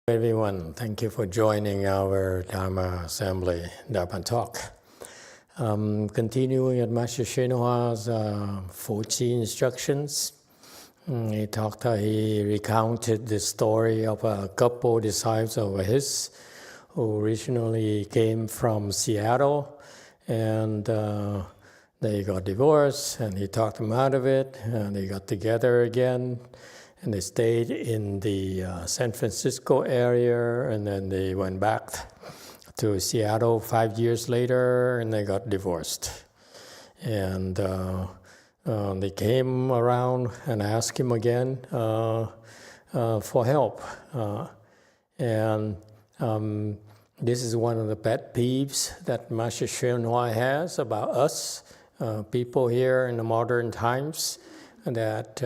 Everyone, thank you for joining our Dharma Assembly, Dharma Talk. Continuing at Master YongHua's 14 instructions, he recounted the story of a couple disciples of his who originally came from Seattle, and they got divorced, and he talked them out of it, and they got together again. And they stayed in the San Francisco area, and then they went back to Seattle 5 years later, and they got divorced. And they came around and asked him again for help. This is one of the pet peeves that Master YongHua has about us, people here in the modern times, that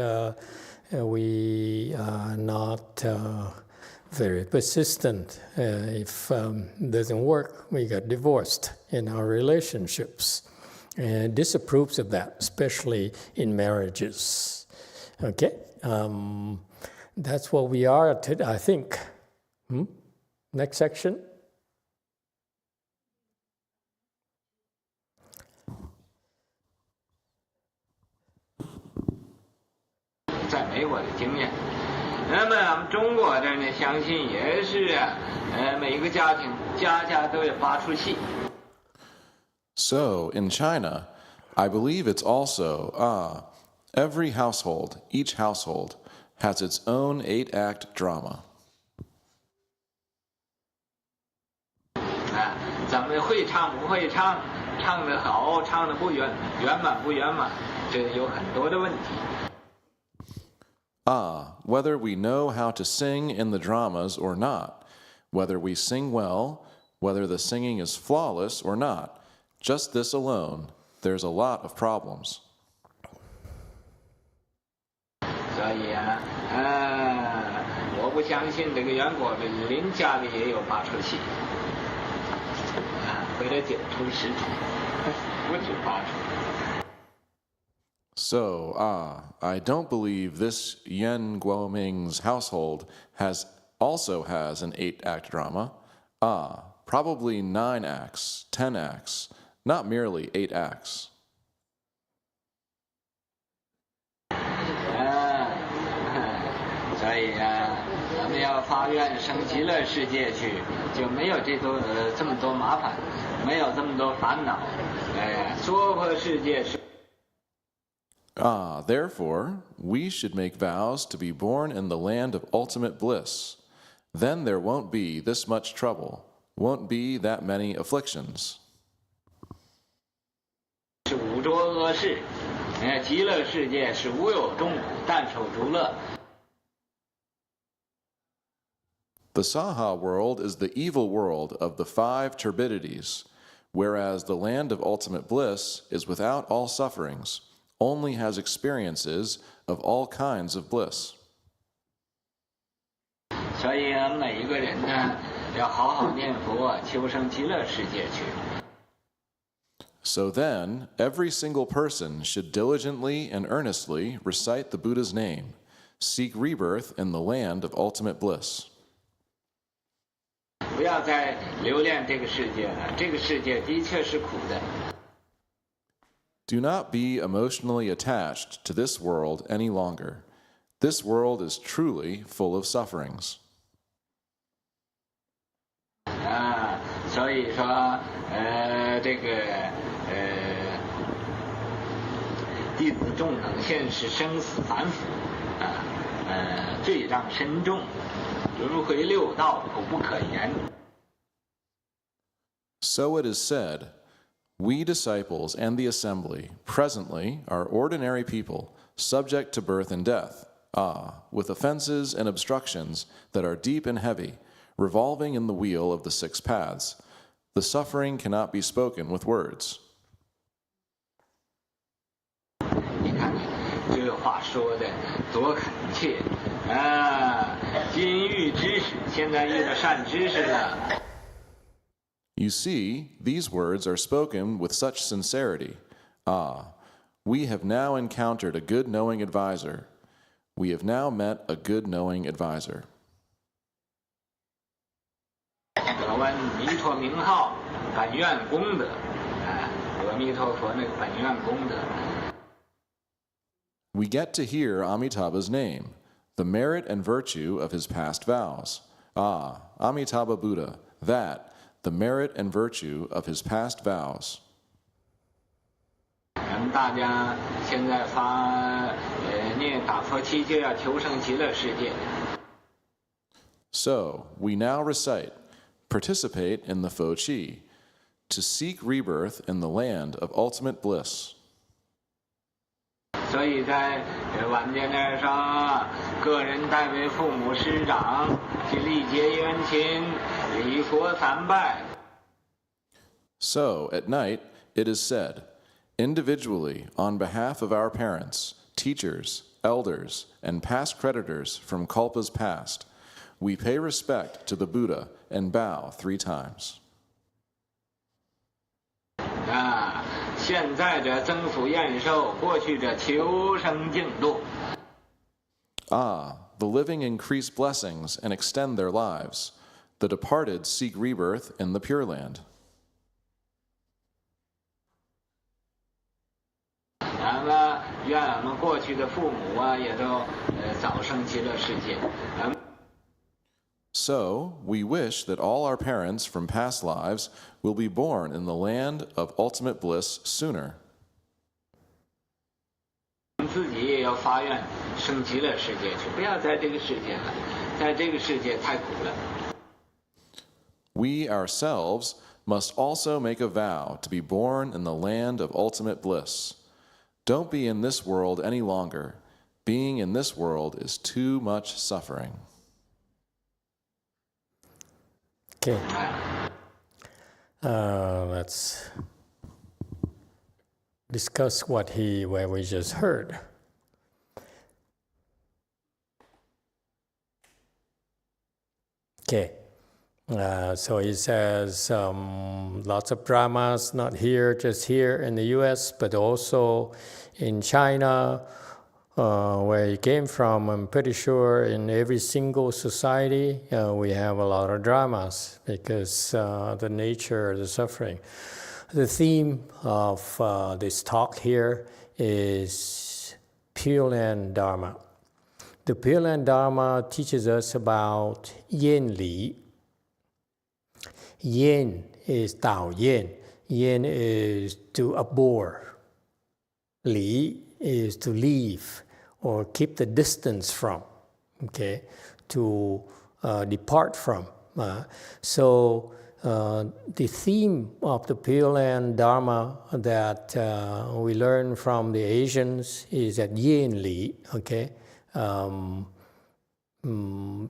we are not very persistent. If it doesn't work, we get divorced in our relationships. And disapproves of that, especially in marriages. Okay, that's what we are today, I think. Next section. So, in China, I believe it's also, every household, each household, has its own 8-act drama. Whether we know how to sing in the dramas or not, whether we sing well, whether the singing is flawless or not, just this alone, there's a lot of problems. So, I don't believe this Yan Guoming's household also has an 8-act drama. Probably 9 acts, 10 acts, not merely 8 acts. Therefore, we should make vows to be born in the land of ultimate bliss. Then there won't be this much trouble, won't be that many afflictions. The Saha world is the evil world of the 5 turbidities, whereas the land of ultimate bliss is without all sufferings, only has experiences of all kinds of bliss. So then, every single person should diligently and earnestly recite the Buddha's name, seek rebirth in the land of ultimate bliss. Do not be emotionally attached to this world any longer. This world is truly full of sufferings. So it is said, we disciples and the assembly presently are ordinary people, subject to birth and death, with offenses and obstructions that are deep and heavy, revolving in the wheel of the 6 paths. The suffering cannot be spoken with words. You see, these words are spoken with such sincerity. We have now encountered a good knowing advisor. We have now met a good knowing advisor. 观弥陀名号本愿功德，阿弥陀佛那个本愿功德。We get to hear Amitabha's name, the merit and virtue of his past vows. Ah, Amitabha Buddha, that, the merit and virtue of his past vows. 咱们大家现在念打佛七，就要求生极乐世界。So, we now recite, participate in the Fo Chi, to seek rebirth in the land of ultimate bliss. 所以在晚间的时候，个人代为父母师长去历结冤亲，礼佛参拜。So, at night, it is said, individually, on behalf of our parents, teachers, elders, and past creditors from kalpas past, we pay respect to the Buddha and bow 3 times. 现在者增福延寿，过去者求生净土。Ah, the living increase blessings and extend their lives. The departed seek rebirth in the Pure Land. 咱们愿我们过去的父母也都早生极乐世界。So, we wish that all our parents from past lives will be born in the land of ultimate bliss sooner. 自己也要发愿生极乐世界去，不要在这个世界了，在这个世界太苦了。We ourselves must also make a vow to be born in the land of ultimate bliss. Don't be in this world any longer. Being in this world is too much suffering. Okay. Let's discuss what we just heard. Okay. So he says lots of dramas, not here, just here in the U.S., but also in China, where he came from. I'm pretty sure in every single society we have a lot of dramas because the nature, the suffering. The theme of this talk here is Pure Land Dharma. The Pure Land Dharma teaches us about Yin Li. Yin is Dao Yin. Yin is to abhor. Li is to leave or keep the distance from, okay, to depart from. So the theme of the Pure Land Dharma that we learn from the Asians is that Yin Li, okay.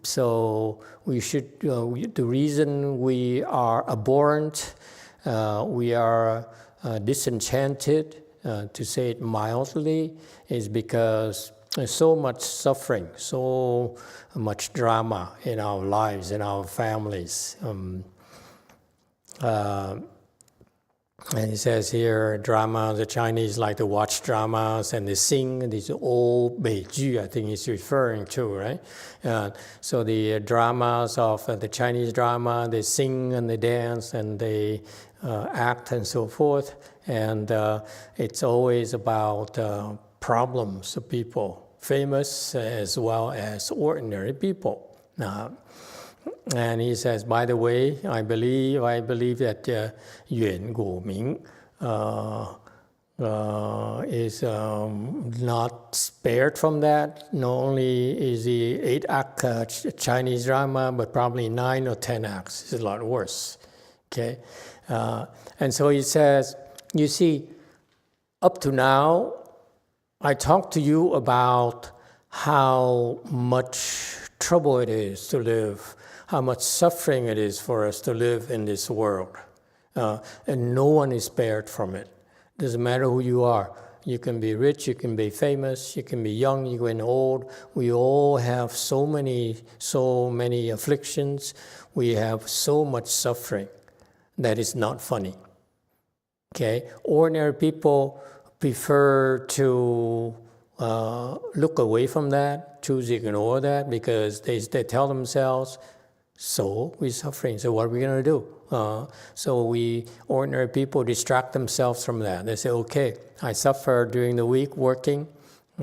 So we should, the reason we are abhorrent, we are disenchanted, to say it mildly, is because there's so much suffering, so much drama in our lives, in our families. And he says here, drama, the Chinese like to watch dramas and they sing, these old Beiju, I think he's referring to, right? So the dramas of the Chinese drama, they sing and they dance and they act and so forth. And it's always about problems of people, famous as well as ordinary people. And he says, by the way, I believe that Yuan Guoming is not spared from that. Not only is he 8-act Chinese drama, but probably 9 or 10 acts. It's a lot worse. Okay, and so he says, you see, up to now, I talked to you about how much trouble it is to live, how much suffering it is for us to live in this world. And no one is spared from it. Doesn't matter who you are. You can be rich, you can be famous, you can be young, you can be old. We all have so many afflictions. We have so much suffering that is not funny. Okay? Ordinary people prefer to look away from that, choose to ignore that, because they tell themselves, So we're suffering. So what are we going to do? So we, ordinary people, distract themselves from that. They say, okay, I suffer during the week working,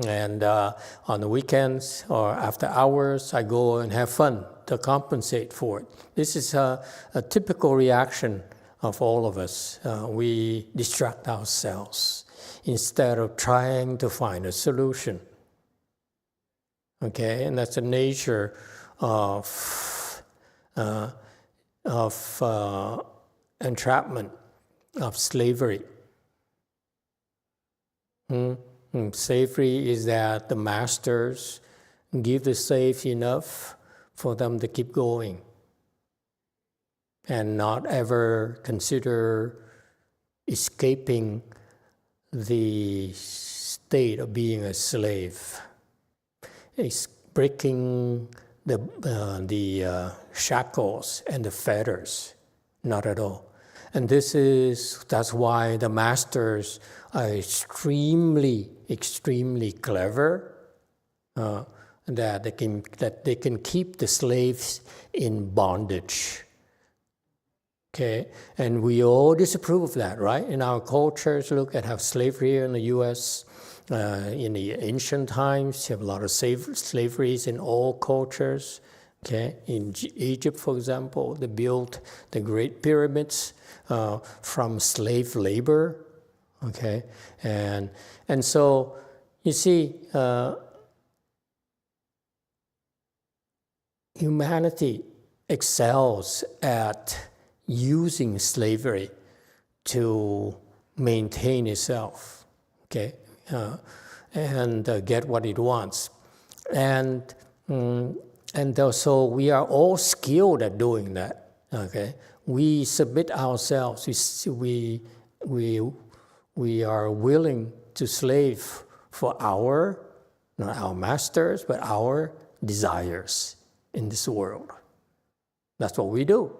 and on the weekends or after hours, I go and have fun to compensate for it. This is a typical reaction of all of us. We distract ourselves instead of trying to find a solution. Okay, and that's the nature of entrapment, of slavery. Slavery is that the masters give the slaves enough for them to keep going and not ever consider escaping the state of being a slave. It's breaking the shackles and the fetters, not at all. And that's why the masters are extremely clever, that they can keep the slaves in bondage. Okay, and we all disapprove of that, right? In our cultures, look at how slavery in the U.S. In the ancient times, you have a lot of slaveries in all cultures. Okay, in Egypt, for example, they built the Great Pyramids from slave labor. Okay, and so you see, humanity excels at using slavery to maintain itself. Okay. And get what it wants, and so we are all skilled at doing that. Okay, we submit ourselves. We are willing to slave for not our masters, but our desires in this world. That's what we do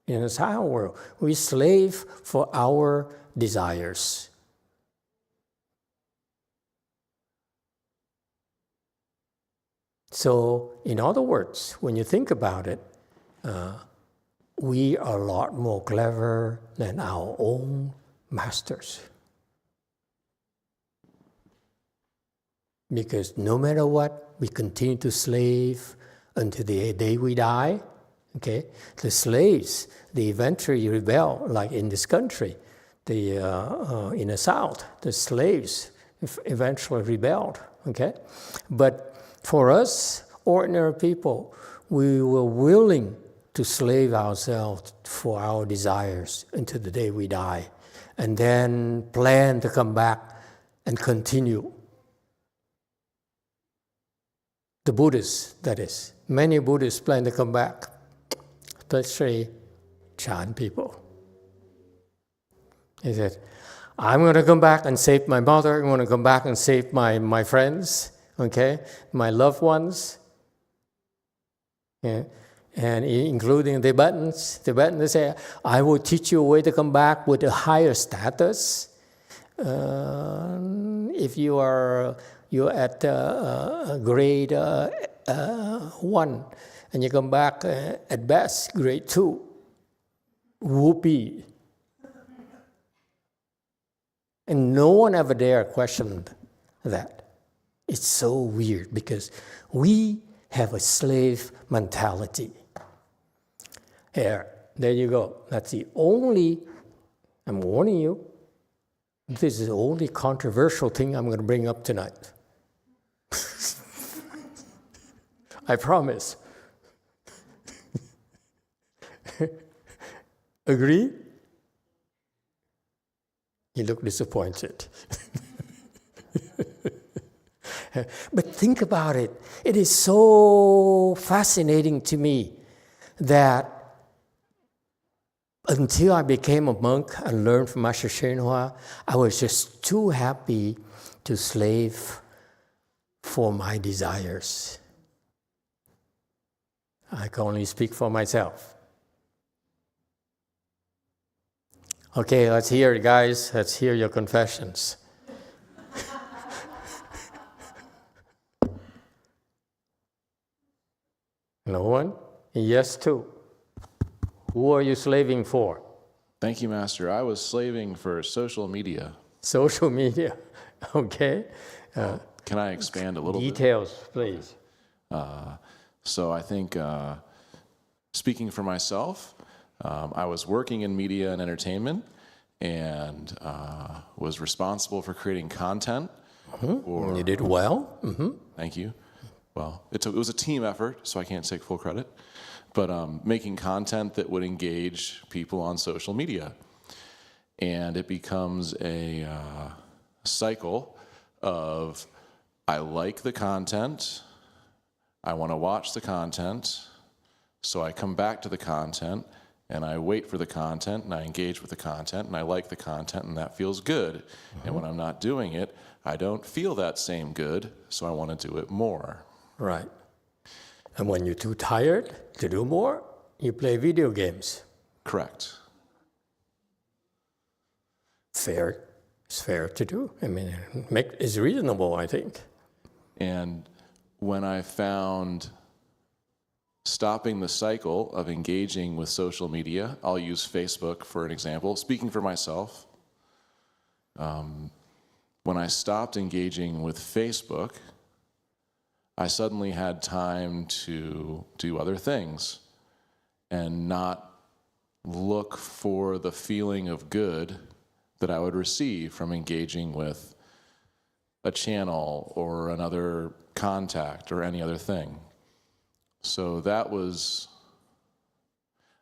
in this higher world. We slave for our desires. So, in other words, when you think about it, we are a lot more clever than our own masters. Because no matter what, we continue to slave until the day we die. Okay, the slaves, they eventually rebel, like in this country, in the South, the slaves eventually rebelled. Okay, but for us, ordinary people, we were willing to slave ourselves for our desires until the day we die, and then plan to come back and continue. The Buddhists, that is. Many Buddhists plan to come back, especially Chan people. He said, I'm going to come back and save my mother, I'm going to come back and save my friends. Okay, my loved ones, yeah. And including the Tibetans. Tibetans say, I will teach you a way to come back with a higher status. If you're at grade 1 and you come back at best grade 2, whoopee. And no one ever dare questioned that. It's so weird because we have a slave mentality. There you go. That's the only, I'm warning you, this is the only controversial thing I'm going to bring up tonight. I promise. Agree? You look disappointed. But think about it. It is so fascinating to me that until I became a monk and learned from Master YongHua, I was just too happy to slave for my desires. I can only speak for myself. Okay, let's hear it, guys. Let's hear your confessions. No one? Yes, too. Who are you slaving for? Thank you, Master. I was slaving for social media. Social media. Okay. Can I expand a little bit? Details, please. So I think, speaking for myself, I was working in media and entertainment and was responsible for creating content. You did well. Thank you. Well, it was a team effort, so I can't take full credit. But making content that would engage people on social media. And it becomes a cycle of I like the content, I want to watch the content, so I come back to the content, and I wait for the content, and I engage with the content, and I like the content, and that feels good. And when I'm not doing it, I don't feel that same good, so I want to do it more. Right. And when you're too tired to do more, you play video games. Correct. Fair. It's fair to do. I mean, it's reasonable, I think. And when I found stopping the cycle of engaging with social media, I'll use Facebook for an example. Speaking for myself, when I stopped engaging with Facebook, I suddenly had time to do other things and not look for the feeling of good that I would receive from engaging with a channel or another contact or any other thing. So that was,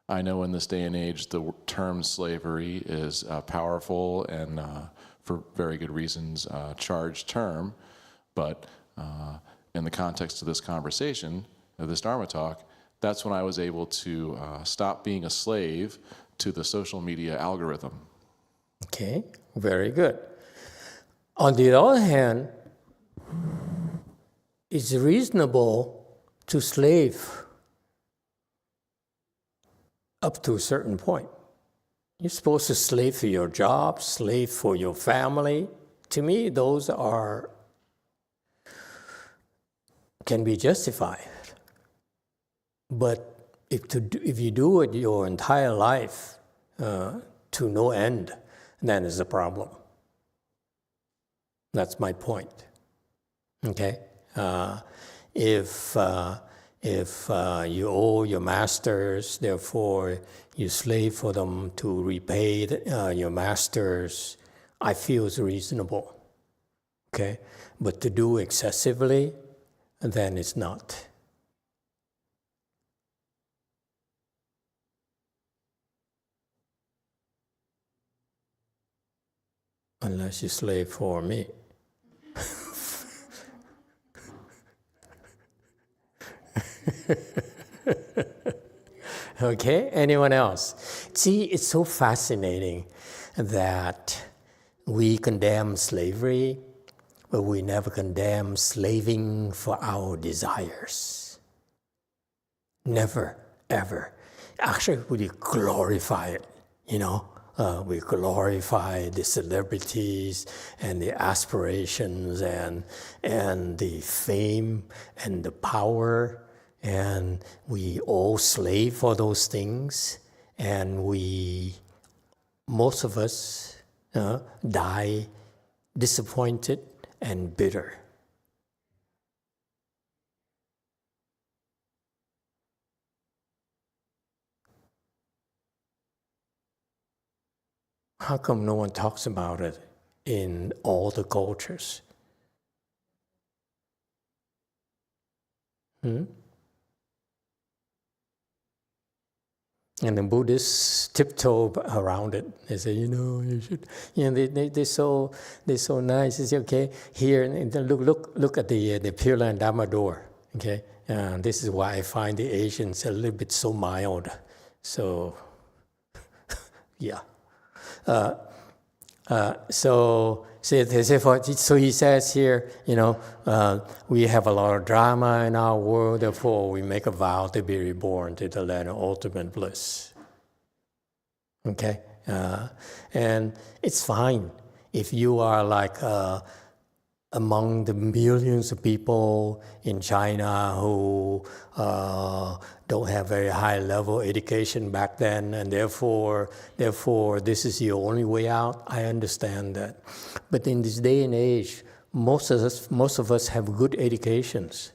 I know in this day and age, the term slavery is powerful and for very good reasons charged term, but in the context of this conversation, of this Dharma talk, that's when I was able to stop being a slave to the social media algorithm. Okay, very good. On the other hand, it's reasonable to slave up to a certain point. You're supposed to slave for your job, slave for your family. To me, those can be justified. But if you do it your entire life to no end, then it's a problem. That's my point. Okay? If you owe your masters, therefore you slave for them to repay your masters, I feel is reasonable. Okay? But to do excessively, then it's not. Unless you slave for me. Okay, anyone else? See, it's so fascinating that we condemn slavery, but we never condemn slaving for our desires. Never, ever. Actually, we glorify it, you know. We glorify the celebrities and the aspirations and the fame and the power, and we all slave for those things, and most of us die disappointed and bitter. How come no one talks about it in all the cultures? And the Buddhists tiptoe around it. They say, you should. They're so nice. They say, okay, here and look at the Pure Land Dharma door. Okay, this is why I find the Asians a little bit so mild. So, yeah. So he says here, we have a lot of drama in our world, therefore we make a vow to be reborn to the land of ultimate bliss. Okay? And it's fine if you are like among the millions of people in China who don't have very high level education back then, and therefore this is the only way out. I understand that. But in this day and age, most of us have good educations,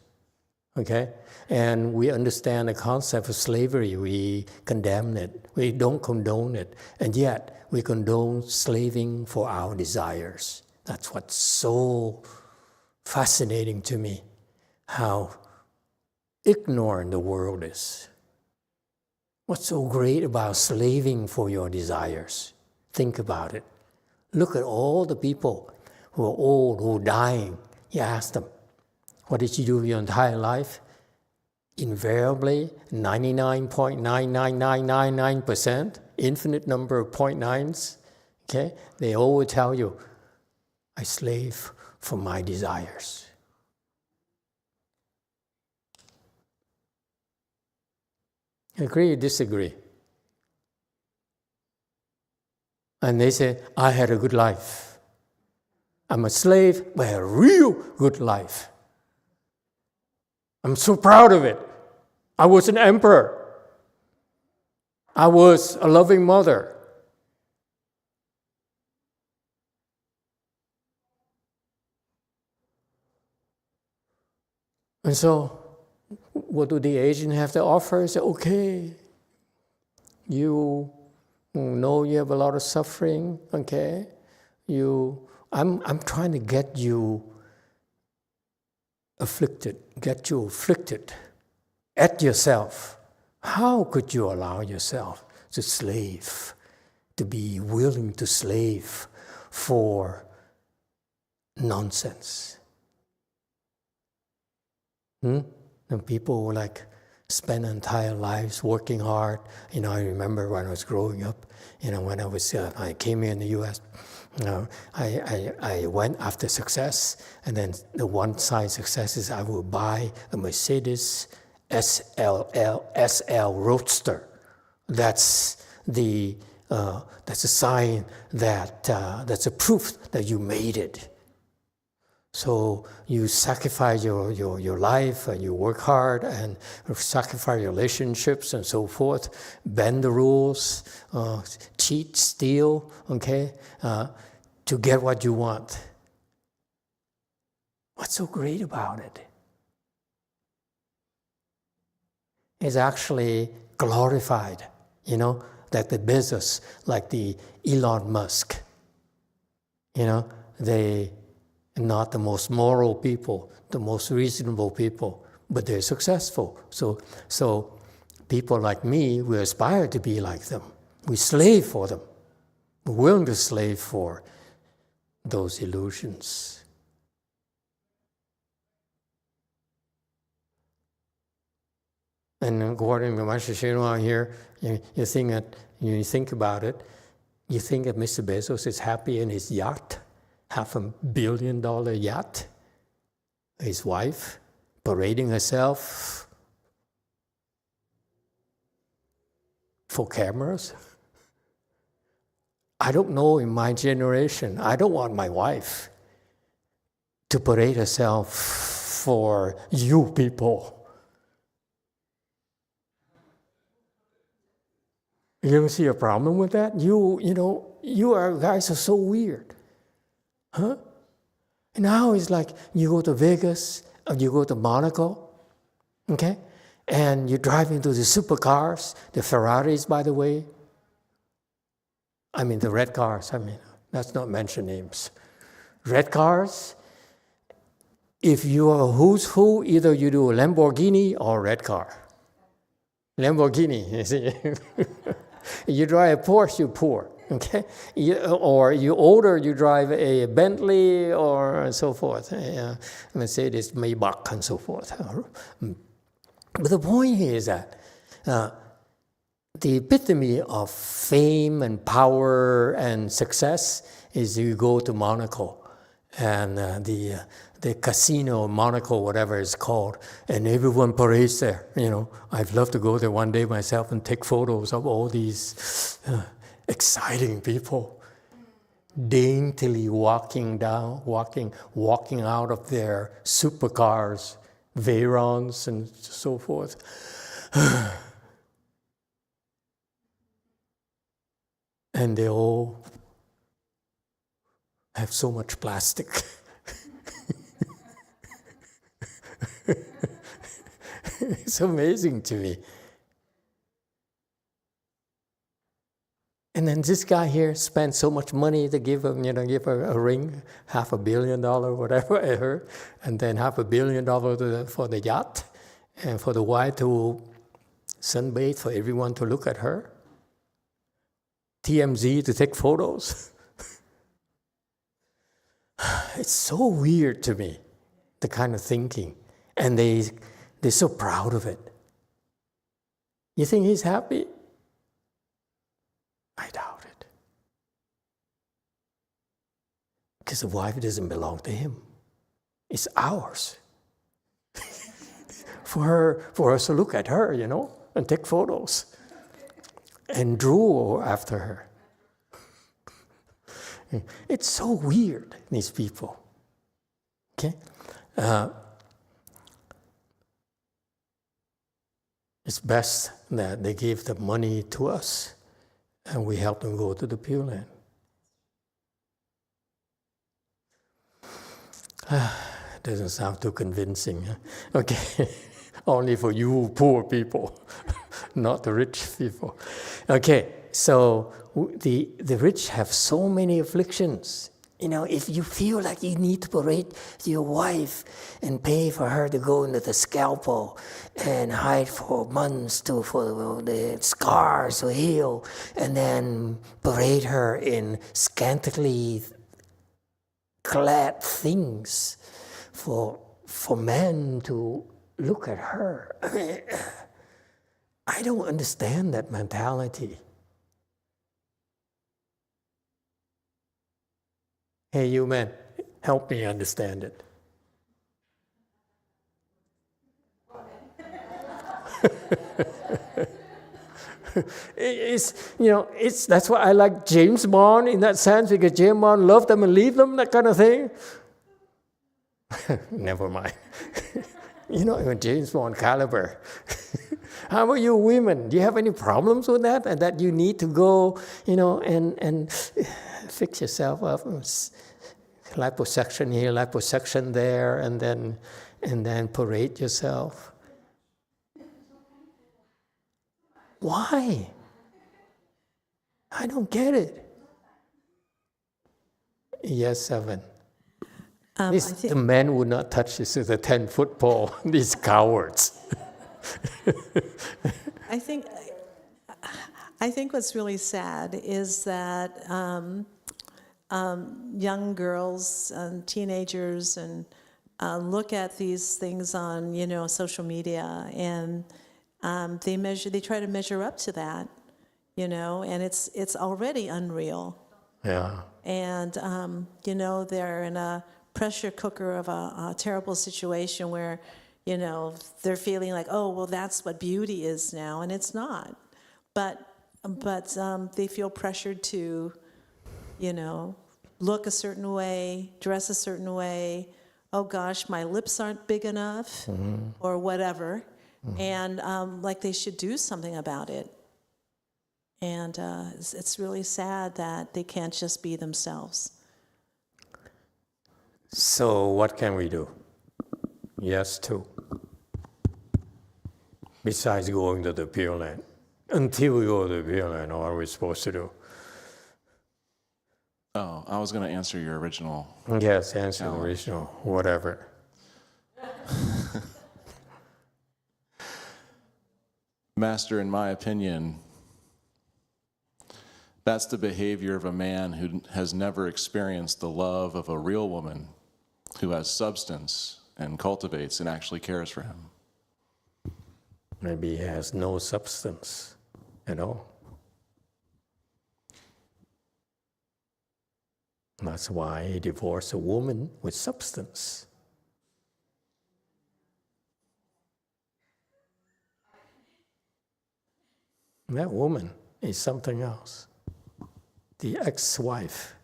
okay? And we understand the concept of slavery. We condemn it. We don't condone it. And yet, we condone slaving for our desires. That's what's so fascinating to me, how ignorant the world is. What's so great about slaving for your desires? Think about it. Look at all the people who are old, who are dying. You ask them, what did you do your entire life? Invariably, 99.99999%, infinite number of 0.9s, okay? They always tell you, I slave for my desires. Agree or disagree? And they say, I had a good life. I'm a slave, but I had a real good life. I'm so proud of it. I was an emperor. I was a loving mother. And so, what do the Asians have to offer? They say, okay, you know you have a lot of suffering, okay? I'm trying to get you afflicted at yourself. How could you allow yourself to slave, to be willing to slave for nonsense? And people like spend entire lives working hard. I remember when I was growing up, when I came here in the U.S., I went after success, and then the one side success is I will buy a Mercedes SL Roadster. That's a sign that's a proof that you made it. So you sacrifice your life, and you work hard, and sacrifice your relationships and so forth, bend the rules, cheat, steal, okay, to get what you want. What's so great about it? It's actually glorified, like the Bezos, like the Elon Musk. They not the most moral people, the most reasonable people, but they're successful. So people like me, we aspire to be like them. We slave for them. We're willing to slave for those illusions. And according to Master Shinwa here, you think about it, you think that Mr. Bezos is happy in his yacht, $500 million yacht, his wife parading herself for cameras. I don't know, in my generation, I don't want my wife to parade herself for you people. You don't see a problem with that? You guys are so weird. Huh? And now it's like you go to Vegas, or you go to Monaco, okay? And you drive into the supercars, the Ferraris, by the way. The red cars, let's not mention names. Red cars, if you are who's who, either you do a Lamborghini or a red car. Lamborghini, you see. You drive a Porsche, you're poor. Okay, or you older, you drive a Bentley or so forth, Mercedes, Maybach, and so forth. But the point here is that the epitome of fame and power and success is you go to Monaco, and the casino, Monaco, whatever it's called, and everyone parades there. I'd love to go there one day myself and take photos of all these exciting people daintily walking out of their supercars, Veyrons and so forth. And they all have so much plastic. It's amazing to me. And then this guy here spent so much money to give him, give her a ring, $500 million, whatever I heard, and then $500 million for the yacht, and for the wife to sunbathe, for everyone to look at her. TMZ to take photos. It's so weird to me, the kind of thinking. And they're so proud of it. You think he's happy? I doubt it. Because the wife doesn't belong to him. It's ours. for us to look at her, and take photos. And drool after her. It's so weird, these people. Okay? It's best that they give the money to us and we help them go to the Pure Land. Doesn't sound too convincing. Huh? Okay, only for you poor people, not the rich people. Okay, so the rich have so many afflictions. If you feel like you need to parade your wife and pay for her to go into the scalpel and hide for months for the scars to heal, and then parade her in scantily clad things for men to look at her. I don't understand that mentality. Hey, you man, help me understand it. That's why I like James Bond in that sense, because James Bond loved them and leave them, that kind of thing. Never mind. Even James Bond caliber. How about you women? Do you have any problems with that? And that you need to go, and fix yourself up, liposuction here, liposuction there, and then parade yourself. Why? I don't get it. Yes, Evan. The men would not touch this with a 10-foot pole. These cowards. I think what's really sad is that young girls and teenagers and look at these things on social media, and they try to measure up to that, and it's already unreal. Yeah. And they're in a pressure cooker of a terrible situation where they're feeling like, oh well, that's what beauty is now, and it's not. But they feel pressured to, look a certain way, dress a certain way. Oh gosh, my lips aren't big enough, or whatever, and like they should do something about it. And it's really sad that they can't just be themselves. So what can we do? Yes, too. Besides going to the Pure Land. Until we go to the Pure Land, what are we supposed to do? Oh, I was going to answer your original. Yes, answer the original, whatever. Master, in my opinion, that's the behavior of a man who has never experienced the love of a real woman who has substance and cultivates and actually cares for him. Maybe he has no substance at all. That's why he divorced a woman with substance. That woman is something else. The ex-wife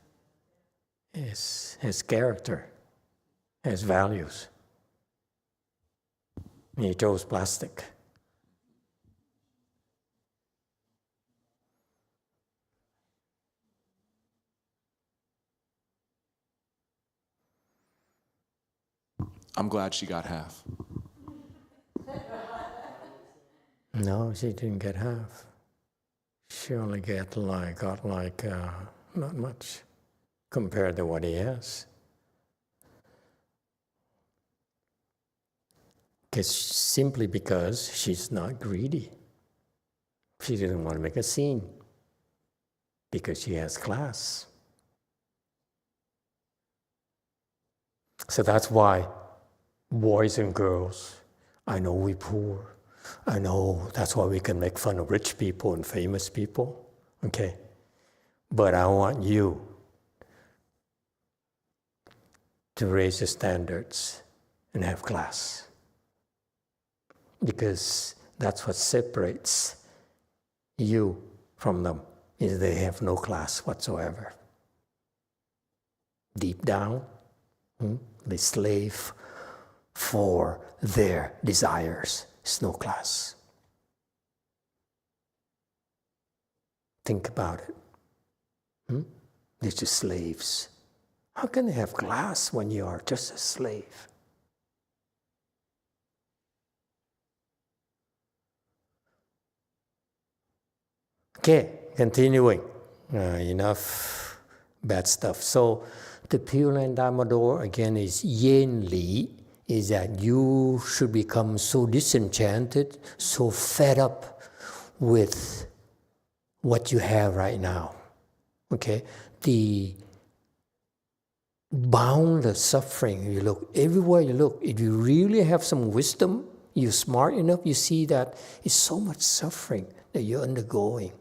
has character, has values. He chose plastic. I'm glad she got half. No, she didn't get half. She only got like not much compared to what he has. Simply because she's not greedy. She didn't want to make a scene because she has class. So that's why boys and girls, I know we're poor. I know that's why we can make fun of rich people and famous people. Okay. But I want you to raise the standards and have class. Because that's what separates you from them, is they have no class whatsoever. Deep down, they slave for their desires. It's no class. Think about it. They're just slaves. How can they have class when you are just a slave? Okay, continuing. Enough bad stuff. So the Pure Land Dharma door again is yen li, is that you should become so disenchanted, so fed up with what you have right now. Okay? The boundless suffering, you look, everywhere you look, if you really have some wisdom, you're smart enough, you see that it's so much suffering that you're undergoing.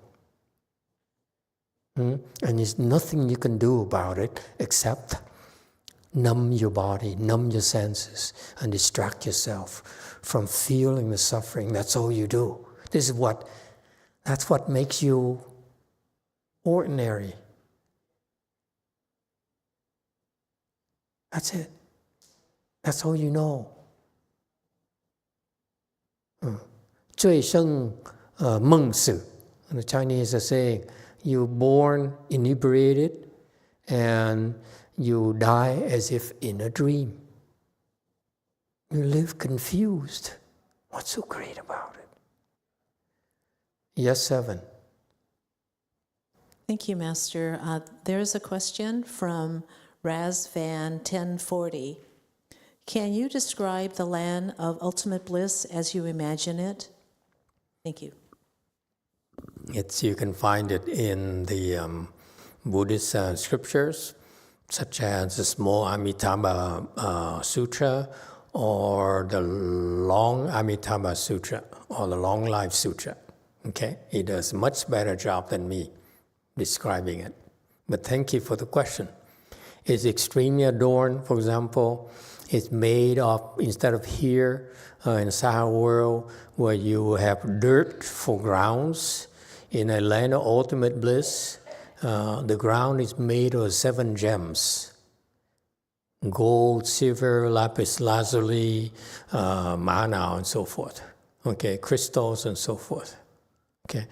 And there's nothing you can do about it except numb your body, numb your senses, and distract yourself from feeling the suffering. That's all you do. That's what makes you ordinary. That's it. That's all you know. 醉生梦死. The Chinese are saying, you're born inebriated and you die as if in a dream. You live confused. What's so great about it? Yes, 7. Thank you, Master. There's a question from Razvan 1040. Can you describe the land of ultimate bliss as you imagine it? Thank you. You can find it in the Buddhist scriptures, such as the small Amitabha Sutra or the long Amitabha Sutra or the long life sutra. Okay, he does a much better job than me describing it. But thank you for the question. It's extremely adorned. For example, it's made of, instead of here in the Sahara world, where you have dirt for grounds, in a land of ultimate bliss, the ground is made of 7 gems. Gold, silver, lapis lazuli, mana, and so forth. Okay, crystals and so forth. Okay,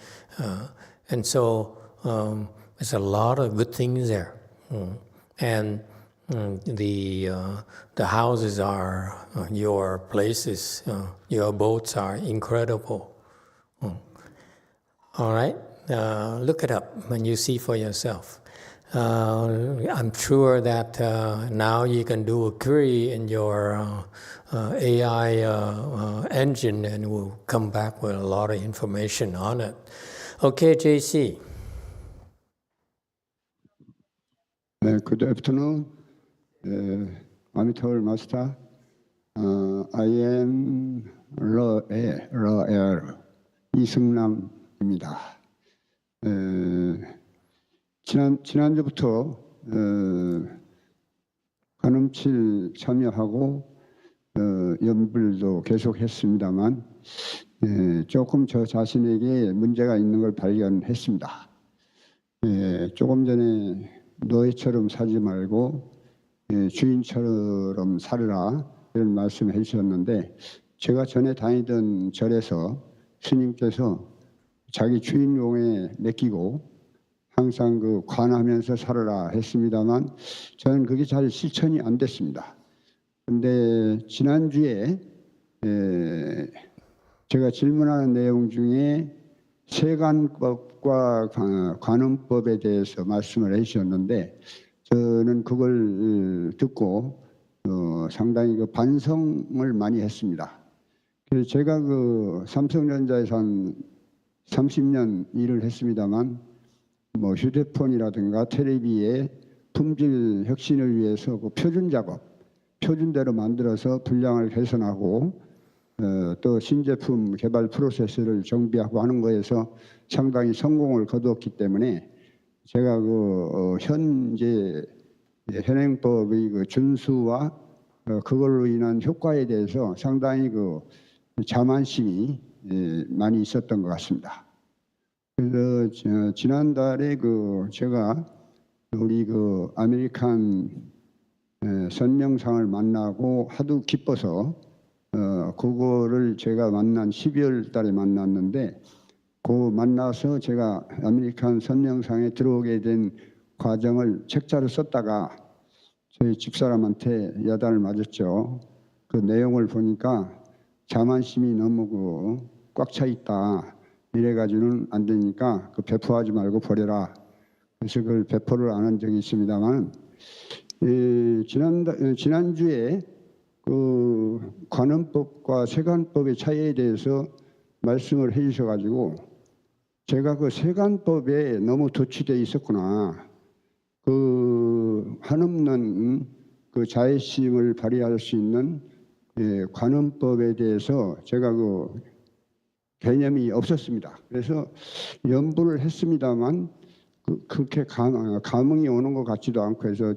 and so there's a lot of good things there. And the houses are, your places, your abodes are incredible. All right, look it up when you see for yourself. I'm sure that now you can do a query in your AI engine and we'll come back with a lot of information on it. Okay, JC. Good afternoon, Emitofuo Master. I am Roel 이승남입니다. 지난주부터 간음칠 참여하고 연불도 계속했습니다만 조금 저 자신에게 문제가 있는 걸 발견했습니다. 조금 전에 노예처럼 살지 말고 주인처럼 살으라 이런 말씀을 해주셨는데 제가 전에 다니던 절에서 스님께서 자기 주인용에 맡기고 항상 관하면서 살아라 했습니다만 저는 그게 잘 실천이 안 됐습니다. 근데 지난주에 제가 질문하는 내용 중에 세관법과 관음법에 대해서 말씀을 해주셨는데 저는 그걸 듣고 상당히 그 반성을 많이 했습니다. 그래서 제가 그 삼성전자에서 한 30년 일을 했습니다만 뭐 휴대폰이라든가 텔레비의 품질 혁신을 위해서 그 표준 작업, 표준대로 만들어서 분량을 개선하고 또 신제품 개발 프로세스를 정비하고 하는 거에서 상당히 성공을 거두었기 때문에 제가 그 현재 현행법의 그 준수와 그걸로 인한 효과에 대해서 상당히 그 자만심이 많이 있었던 것 같습니다. 그래서 지난달에 그 제가 우리 그 아메리칸 선명상을 만나고 하도 기뻐서 그거를 제가 만난 12월 달에 만났는데 그 만나서 제가 아메리칸 선명상에 들어오게 된 과정을 책자로 썼다가 저희 집사람한테 야단을 맞았죠. 그 내용을 보니까 자만심이 너무 꽉 차 있다. 이래가지고는 안 되니까 그 배포하지 말고 버려라. 그래서 그걸 배포를 안 한 적이 있습니다만 지난주에 그 관음법과 세관법의 차이에 대해서 말씀을 해주셔가지고 제가 그 세관법에 너무 도취되어 있었구나. 그 한없는 그 자애심을 발휘할 수 있는 관음법에 대해서 제가 그 개념이 없었습니다. 그래서 연구를 했습니다만 그렇게 감흥이 오는 것 같지도 않고 해서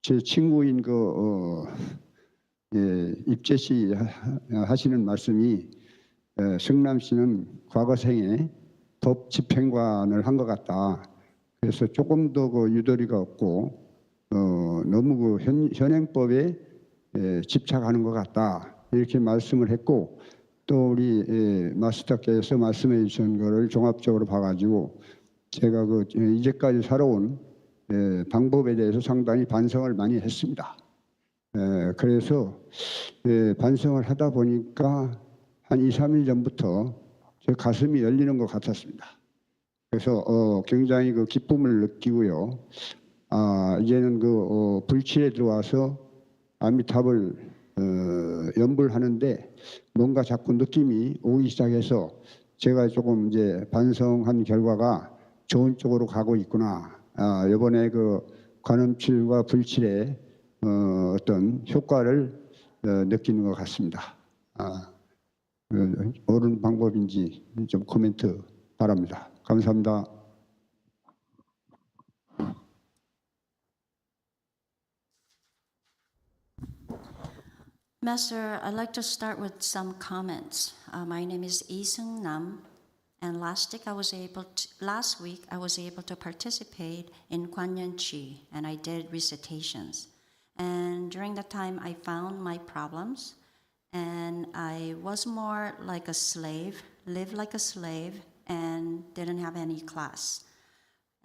제 친구인 그 입재 씨 하시는 말씀이 성남 씨는 과거생에 법 집행관을 한 것 같다. 그래서 조금 더 그 유도리가 없고 너무 그 현행법에 집착하는 것 같다. 이렇게 말씀을 했고 또 우리 마스터께서 말씀해 주신 거를 종합적으로 봐가지고 제가 그 이제까지 살아온 방법에 대해서 상당히 반성을 많이 했습니다. 그래서 반성을 하다 보니까 한 2, 3일 전부터 제 가슴이 열리는 것 같았습니다. 그래서 굉장히 그 기쁨을 느끼고요. 이제는 그 불칠에 들어와서 아미탑을 연불 하는데 뭔가 자꾸 느낌이 오기 시작해서 제가 조금 이제 반성한 결과가 좋은 쪽으로 가고 있구나. 이번에 그 관음칠과 불칠의 어떤 효과를 느끼는 것 같습니다. 옳은 방법인지 좀 코멘트 바랍니다. 감사합니다. Master, I'd like to start with some comments. My name is Isung Nam, and last week I was able to participate in Kwanyan Chi, and I did recitations. And during that time, I found my problems, and I was more like a slave, lived like a slave, and didn't have any class.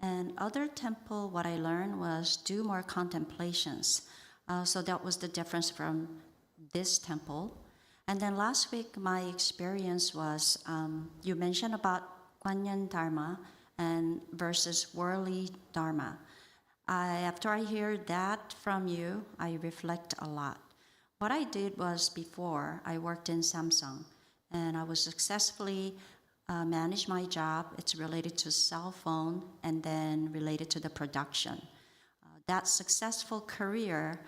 And other temple, what I learned was do more contemplations. So that was the difference from this temple. And then last week, my experience was, you mentioned about Kwanyan Dharma and versus worldly Dharma. After I hear that from you, I reflect a lot. What I did was before, I worked in Samsung, and I was successfully managed my job. It's related to cell phone and then related to the production. That successful career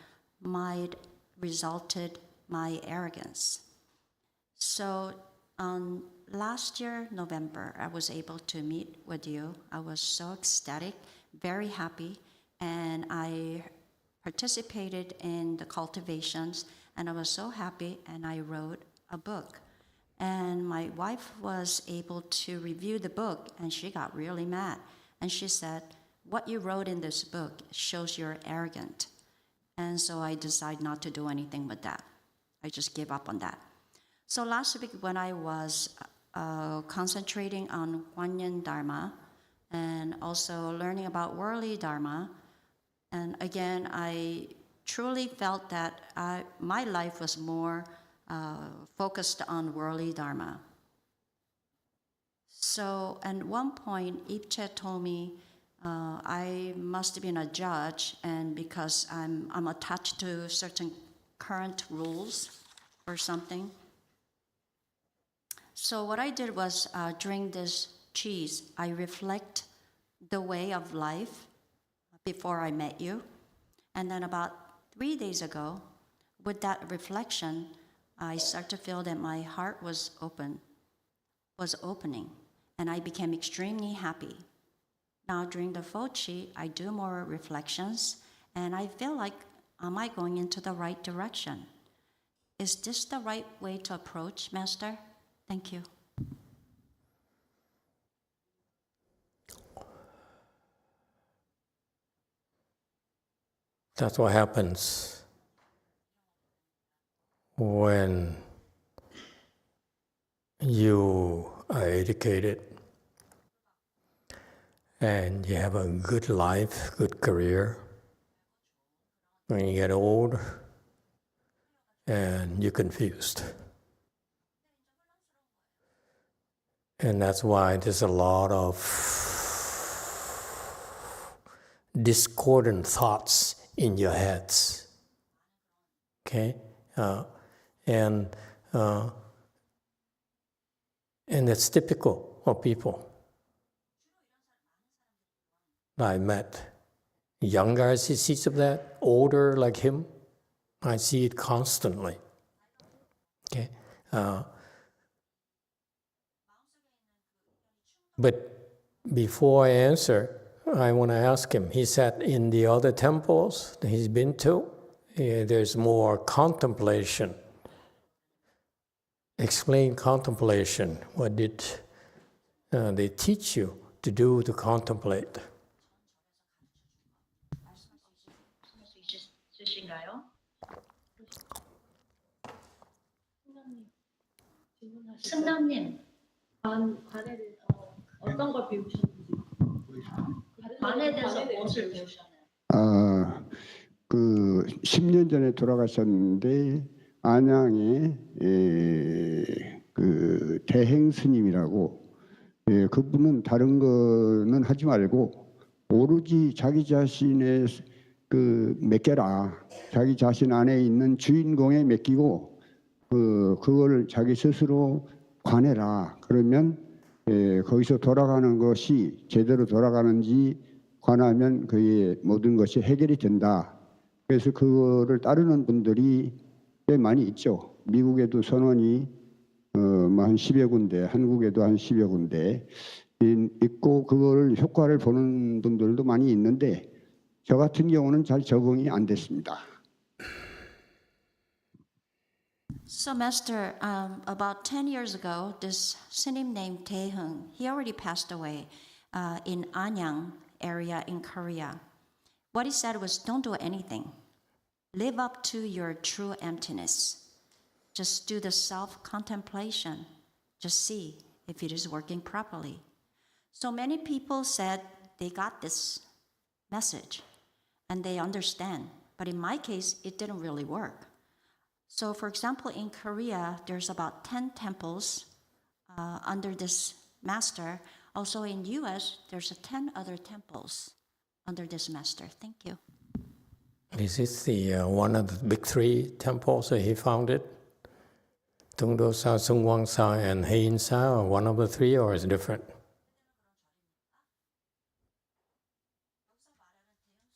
might resulted my arrogance. So last year, November, I was able to meet with you. I was so ecstatic, very happy, and I participated in the cultivations, and I was so happy, and I wrote a book. And my wife was able to review the book, and she got really mad. And she said, what you wrote in this book shows you're arrogant. And so I decided not to do anything with that. I just gave up on that. So last week when I was concentrating on Kwanyan Dharma and also learning about worldly Dharma, and again I truly felt that my life was more focused on worldly dharma. So at one point, Ipche told me I must have been a judge, and because I'm attached to certain current rules or something. So what I did was during this cheese, I reflect the way of life before I met you. And then about 3 days ago, with that reflection, I started to feel that my heart was opening, and I became extremely happy. Now during the Fochi, I do more reflections, and I feel like, am I going into the right direction? Is this the right way to approach, Master? Thank you. That's what happens when you are educated and you have a good life, good career. When you get old and you're confused. And that's why there's a lot of discordant thoughts in your heads. Okay? And it's typical of people. I met young guys who sees of that, older like him. I see it constantly. Okay? But before I answer, I want to ask him. He said in the other temples that he's been to, there's more contemplation. Explain contemplation. What did they teach you to do to contemplate? 승남님, 관에 대해서 어떤 걸 배우셨는지, 관에 대해서 무엇을 배우셨나요? 그 10년 전에 돌아가셨는데 안양에 그 대행 스님이라고 그분은 다른 거는 하지 말고 오로지 자기 자신의 그 맡겨라. 자기 자신 안에 있는 주인공에 맡기고 그걸 자기 스스로 관해라. 그러면 거기서 돌아가는 것이 제대로 돌아가는지 관하면 그의 모든 것이 해결이 된다. 그래서 그거를 따르는 분들이 꽤 많이 있죠. 미국에도 선원이 한 10여 군데, 한국에도 한 10여 군데 있고 그거를 효과를 보는 분들도 많이 있는데 저 같은 경우는 잘 적응이 안 됐습니다. So, Master, about 10 years ago, this Sinim named Tae-hung, he already passed away in Anyang area in Korea. What he said was, don't do anything. Live up to your true emptiness. Just do the self-contemplation. Just see if it is working properly. So many people said they got this message and they understand. But in my case, it didn't really work. So, for example, in Korea, there's about 10 temples under this master. Also in U.S., there's 10 other temples under this master. Thank you. Is this the one of the big three temples that he founded? Tungdo-sa, Sungwang-sa, and Heian-sa, or one of the three, or is it different?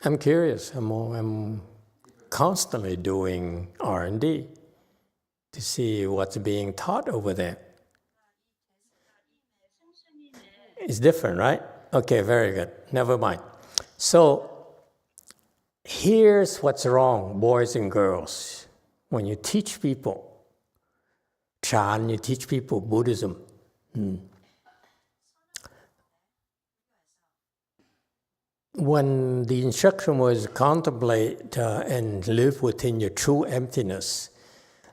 I'm curious. I'm constantly doing R&D to see what's being taught over there. It's different, right? Okay, very good. Never mind. So here's what's wrong, boys and girls. When you teach people Chan, you teach people Buddhism. When the instruction was contemplate and live within your true emptiness,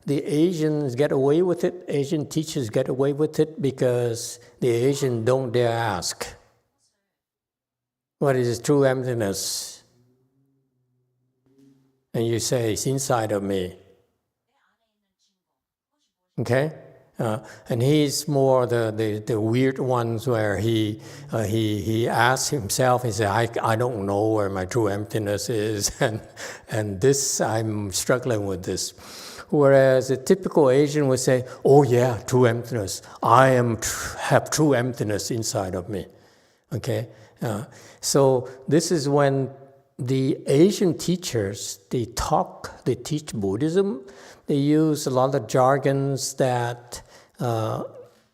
the Asians get away with it, Asian teachers get away with it because the Asian don't dare ask. What is true emptiness? and you say, it's inside of me. Okay? And he's more the weird ones where he asks himself, he says, I don't know where my true emptiness is, and this, I'm struggling with this. Whereas a typical Asian would say, oh yeah, true emptiness. I have true emptiness inside of me. Okay? So this is when the Asian teachers, they teach Buddhism, they use a lot of jargons that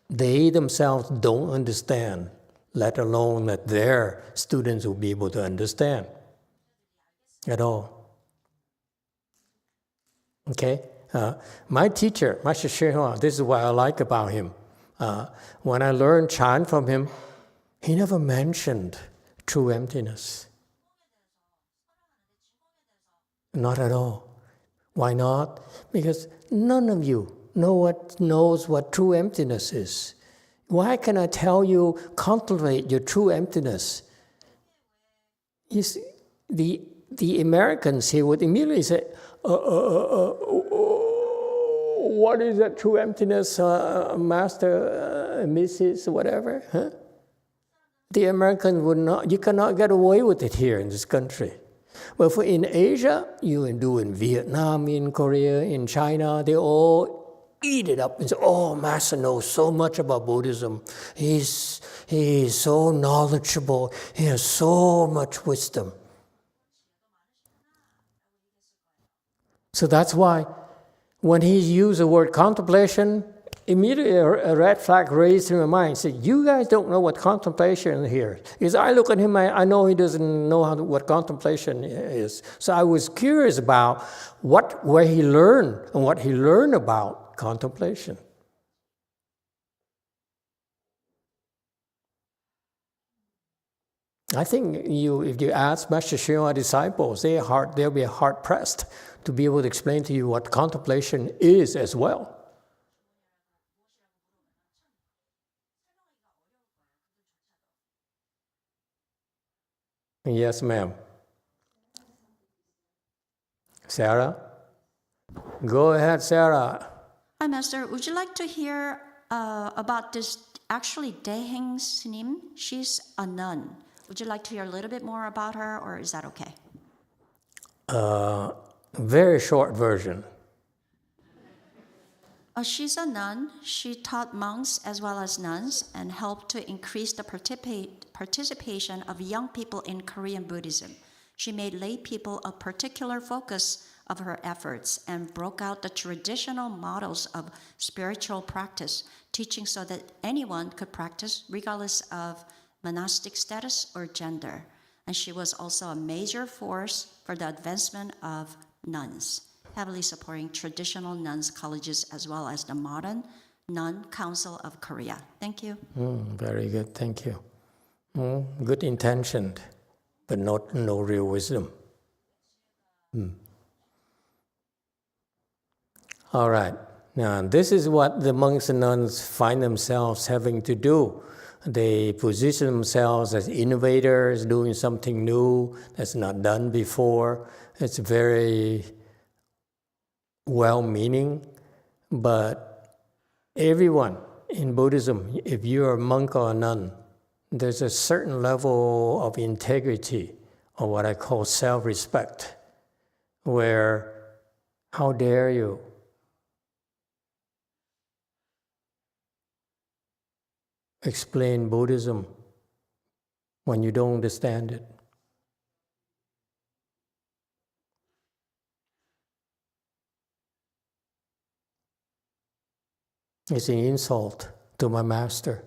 they themselves don't understand, let alone that their students will be able to understand at all. Okay? My teacher, Master YongHua, this is what I like about him. When I learned Chan from him, he never mentioned true emptiness. Not at all. Why not? Because none of you knows what true emptiness is. Why can I tell you, contemplate your true emptiness? You see, the Americans here would immediately say, what is that true emptiness, Master, Mrs., whatever? Huh? The American would not, you cannot get away with it here in this country. But in Asia, you can do in Vietnam, in Korea, in China, they all eat it up and say, oh, Master knows so much about Buddhism. He's so knowledgeable. He has so much wisdom. So that's why when he used the word contemplation, immediately a red flag raised in my mind. He said, you guys don't know what contemplation is here. Because I look at him, I know he doesn't know what contemplation is. So I was curious about where he learned and what he learned about contemplation. I think if you ask Master YongHua disciples, they'll be hard-pressed to be able to explain to you what contemplation is as well. Yes, ma'am. Sarah? Go ahead, Sarah. Hi, Master. Would you like to hear about this, actually, Daeheng Snim? She's a nun. Would you like to hear a little bit more about her, or is that okay? Very short version. She's a nun. She taught monks as well as nuns and helped to increase the participation of young people in Korean Buddhism. She made lay people a particular focus of her efforts and broke out the traditional models of spiritual practice, teaching so that anyone could practice regardless of monastic status or gender. And she was also a major force for the advancement of nuns, heavily supporting traditional nuns' colleges as well as the modern Nun Council of Korea. Thank you. Very good, thank you. Good intention, but no real wisdom. All right, now this is what the monks and nuns find themselves having to do. They position themselves as innovators, doing something new that's not done before. It's very well-meaning, but everyone in Buddhism, if you're a monk or a nun, there's a certain level of integrity, or what I call self-respect, where how dare you explain Buddhism when you don't understand it. It's an insult to my master.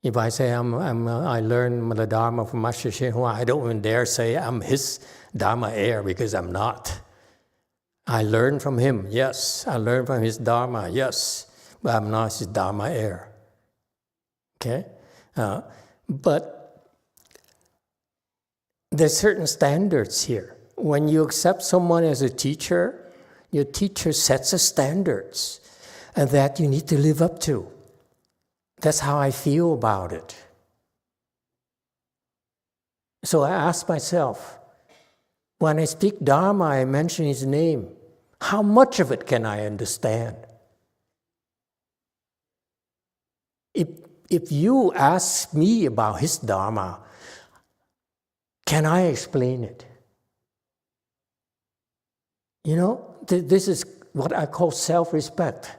If I say I learned the Dharma from Master YongHua, I don't even dare say I'm his Dharma heir, because I'm not. I learned from him, yes. I learned from his Dharma, yes. But I'm not his Dharma heir. Okay? But there's certain standards here. When you accept someone as a teacher, your teacher sets the standards, and that you need to live up to. That's how I feel about it. So I ask myself, When I speak Dharma, I mention his name. How much of it can I understand? If you ask me about his Dharma, can I explain it? You know, this is what I call self-respect.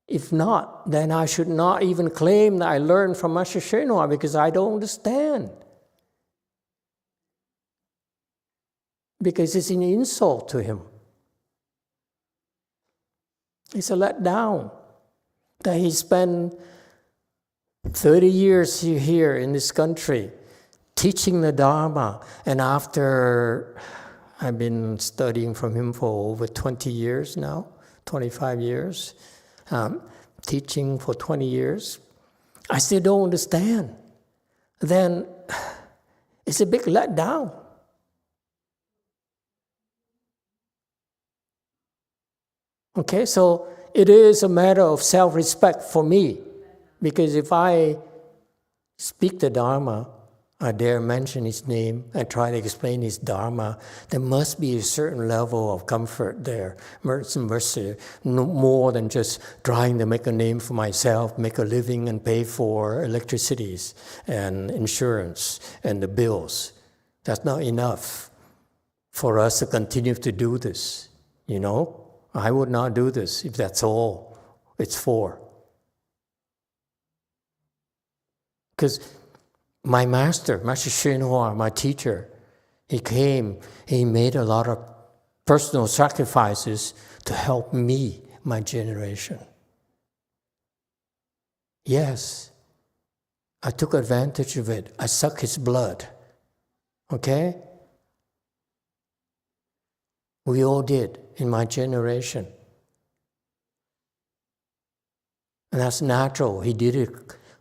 If not, then I should not even claim that I learned from Master YongHua because I don't understand. Because it's an insult to him. It's a letdown that he spent 30 years here in this country teaching the Dharma, and after I've been studying from him for over 20 years now, 25 years, teaching for 20 years, I still don't understand. Then it's a big letdown. Okay, so it is a matter of self-respect for me, because if I speak the Dharma, I dare mention his name and try to explain his Dharma, there must be a certain level of comfort there, mercy, no more than just trying to make a name for myself, make a living and pay for electricities and insurance and the bills. That's not enough for us to continue to do this, you know? I would not do this if that's all it's for. Because my master, Master YongHua, my teacher, he came, he made a lot of personal sacrifices to help me, my generation. Yes, I took advantage of it. I sucked his blood. Okay? We all did in my generation. And that's natural. He did it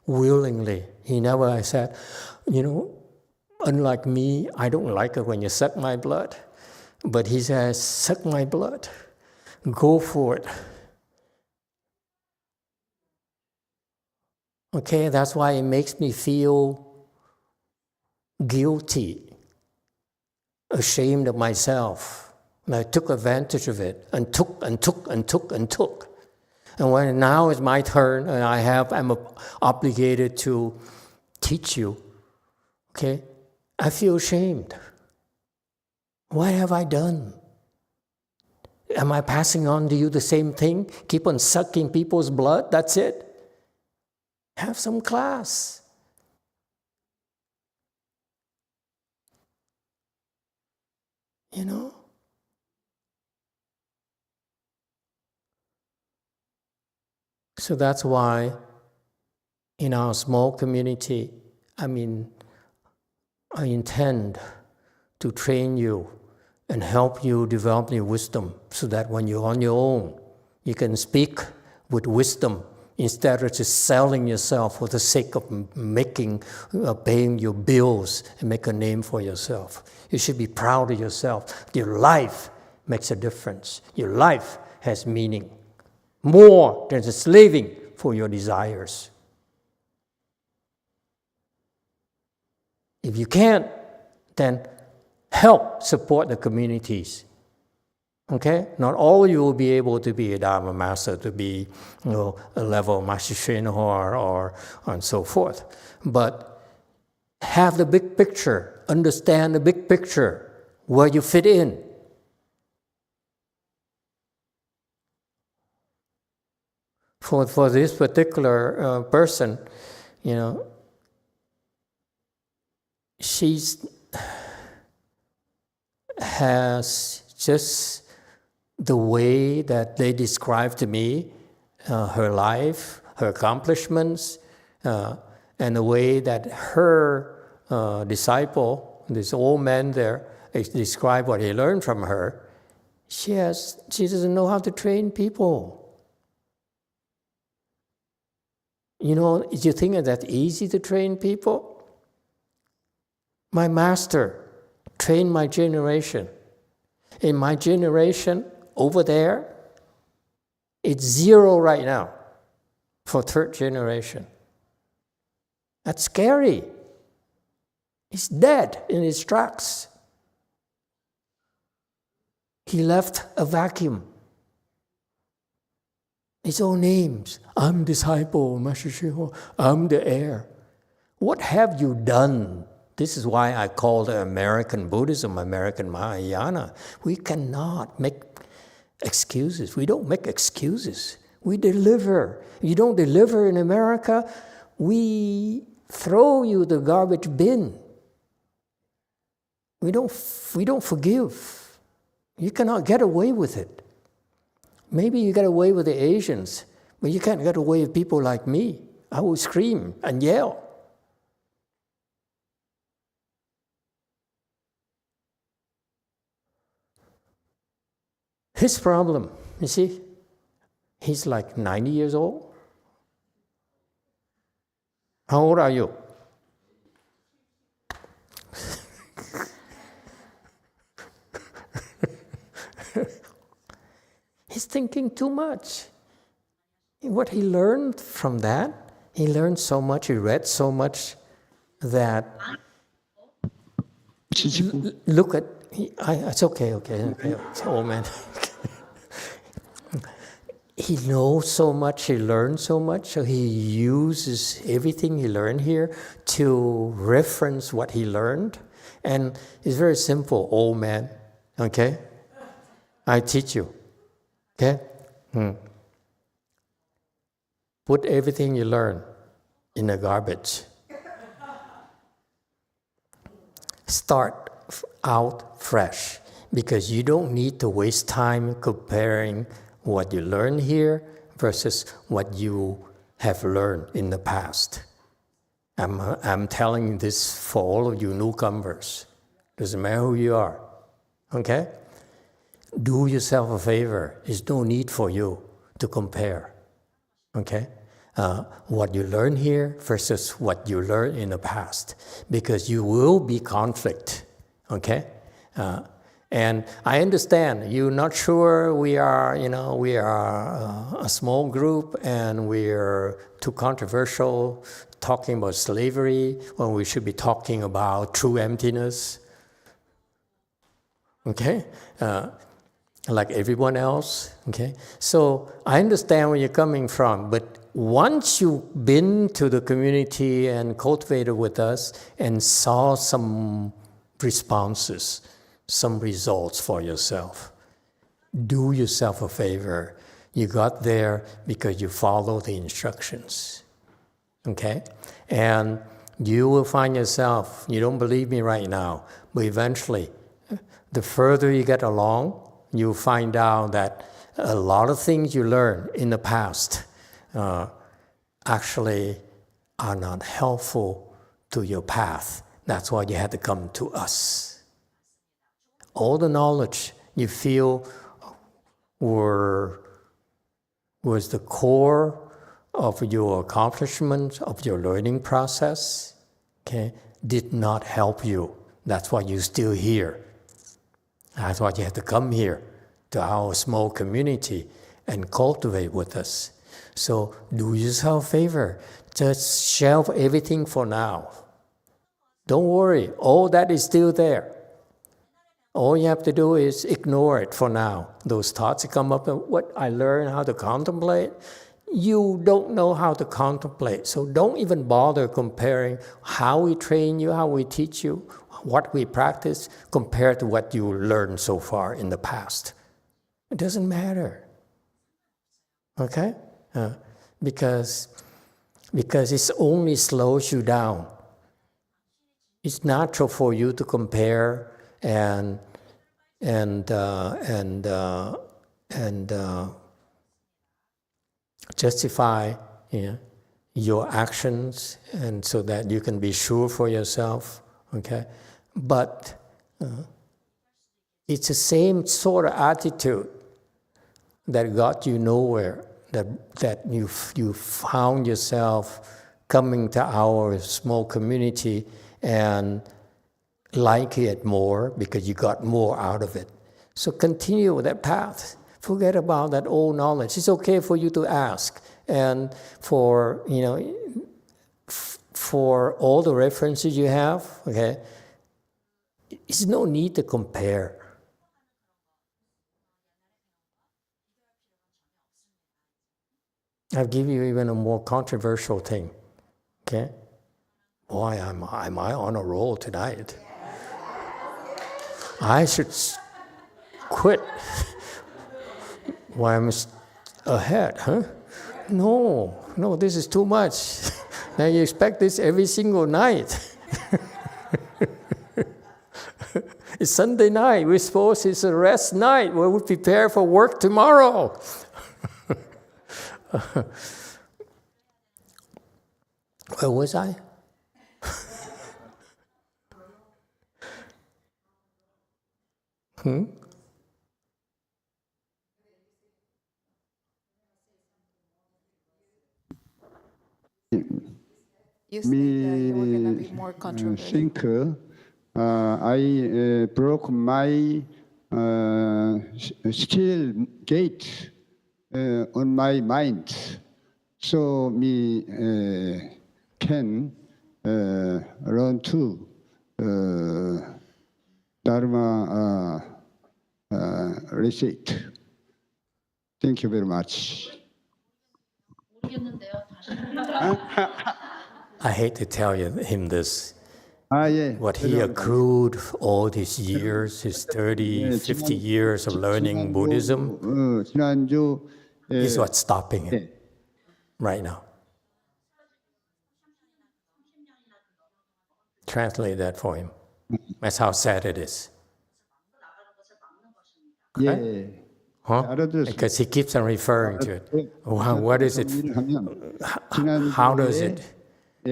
willingly. He never said, you know, unlike me, I don't like it when you suck my blood. But he says, suck my blood. Go for it. Okay, that's why it makes me feel guilty, ashamed of myself. And I took advantage of it and took. And when now is my turn and I'm obligated to teach you, okay, I feel ashamed. What have I done? Am I passing on to you the same thing? Keep on sucking people's blood? That's it? Have some class. You know? So that's why in our small community, I intend to train you and help you develop your wisdom so that when you're on your own, you can speak with wisdom instead of just selling yourself for the sake of paying your bills and make a name for yourself. You should be proud of yourself. Your life makes a difference. Your life has meaning. More than just living for your desires. If you can't, then help support the communities. Okay? Not all you will be able to be a Dharma master, to be a level of Master YongHua or and so forth. But have the big picture, understand the big picture, where you fit in. For this particular person, you know, has just the way that they describe to me her life, her accomplishments, and the way that her disciple, this old man there, described what he learned from her. She doesn't know how to train people. You know, do you think that's easy to train people? My master trained my generation. In my generation, over there, it's 0 right now for third generation. That's scary. It's dead in its tracks. He left a vacuum. His own names. I'm disciple, Master Shihua. I'm the heir. What have you done? This is why I call the American Buddhism, American Mahayana. We cannot make excuses. We don't make excuses. We deliver. You don't deliver in America, we throw you the garbage bin. We don't forgive. You cannot get away with it. Maybe you get away with the Asians, but you can't get away with people like me. I will scream and yell. His problem, you see, he's like 90 years old. How old are you? He's thinking too much. What he learned from that, he learned so much, he read so much that look at, it's okay. It's old man. He knows so much, he learned so much, so he uses everything he learned here to reference what he learned. And it's very simple, old man, okay? I teach you, okay? Put everything you learn in the garbage. Start out fresh, because you don't need to waste time comparing what you learn here versus what you have learned in the past. I'm telling this for all of you newcomers. Doesn't matter who you are, okay? Do yourself a favor. There's no need for you to compare, okay? What you learn here versus what you learned in the past, because you will be conflict, okay? And I understand you're not sure we are a small group and we're too controversial talking about slavery when we should be talking about true emptiness. Okay? Like everyone else. Okay? So I understand where you're coming from, but once you've been to the community and cultivated with us and saw some responses, some results for yourself, do yourself a favor. You got there because you follow the instructions, okay? And you will find yourself, you don't believe me right now, but eventually, the further you get along, you'll find out that a lot of things you learned in the past actually are not helpful to your path. That's why you had to come to us. All the knowledge you feel was the core of your accomplishment, of your learning process, okay, did not help you. That's why you're still here. That's why you have to come here to our small community and cultivate with us. So do yourself a favor. Just shelve everything for now. Don't worry, all that is still there. All you have to do is ignore it for now. Those thoughts that come up, what I learned how to contemplate, you don't know how to contemplate. So don't even bother comparing how we train you, how we teach you, what we practice, compared to what you learned so far in the past. It doesn't matter. Okay? Because it only slows you down. It's natural for you to compare and justify your actions, and so that you can be sure for yourself. Okay, but it's the same sort of attitude that got you nowhere. That you found yourself coming to our small community and like it more because you got more out of it. So continue with that path. Forget about that old knowledge. It's okay for you to ask, and for all the references you have. Okay, it's no need to compare. I'll give you even a more controversial thing. Okay? Boy, am I on a roll tonight. I should quit while I'm ahead, huh? No, this is too much. Now you expect this every single night. It's Sunday night. We suppose it's a rest night where we prepare for work tomorrow. Where was I? You said that you were going to be more controversial. think I broke my skill gate on my mind, so me can learn to Dharma recite. Thank you very much. I hate to tell him this. 예. What he accrued all these years, his 30, 50 years of learning Buddhism, 지난주 is what's stopping him right now. Translate that for him. That's how sad it is. 예. Huh? 알아들었습니다. Because he keeps on referring to it. What is it? How does it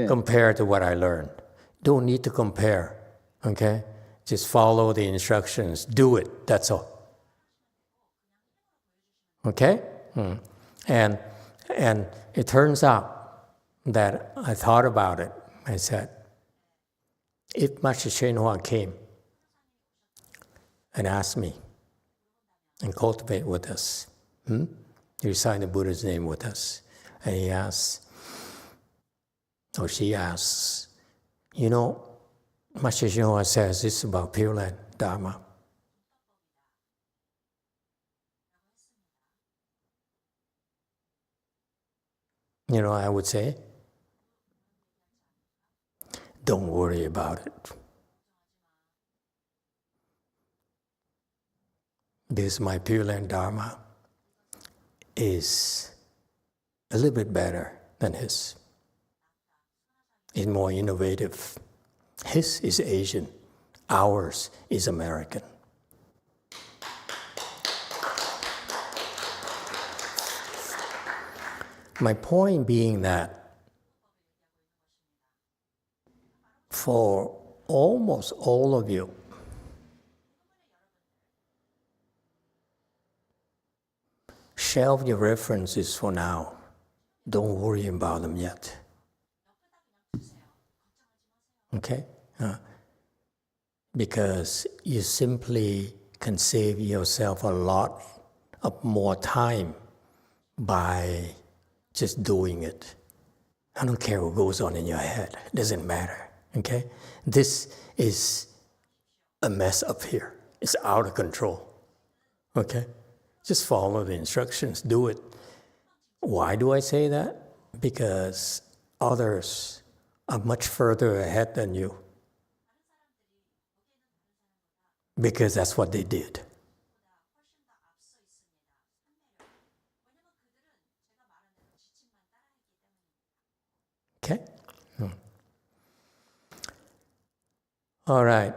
compare to what I learned? Don't need to compare, okay? Just follow the instructions. Do it, that's all. Okay? And it turns out that I thought about it. I said, if Master YongHua came and asked me and cultivate with us, recite the Buddha's name with us, and he asks, or she asks, you know, Master YongHua says this about Pure Land Dharma. You know, I would say, don't worry about it. This my Pure Land Dharma is a little bit better than his. It's more innovative. His is Asian. Ours is American. My point being that for almost all of you, shelve your references for now. Don't worry about them yet. Okay? Because you simply can save yourself a lot of more time by just doing it. I don't care what goes on in your head. It doesn't matter. Okay? This is a mess up here. It's out of control. Okay? Just follow the instructions. Do it. Why do I say that? Because others are much further ahead than you. Because that's what they did. Okay? All right.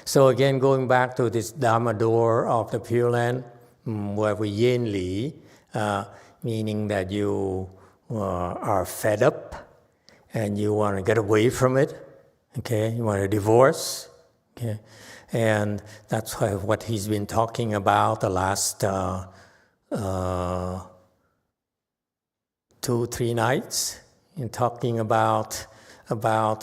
So again, going back to this Dharma door of the Pure Land, where we yin li, meaning that you are fed up and you want to get away from it, okay? You want a divorce, okay? And that's what he's been talking about the last 2-3 nights, in talking about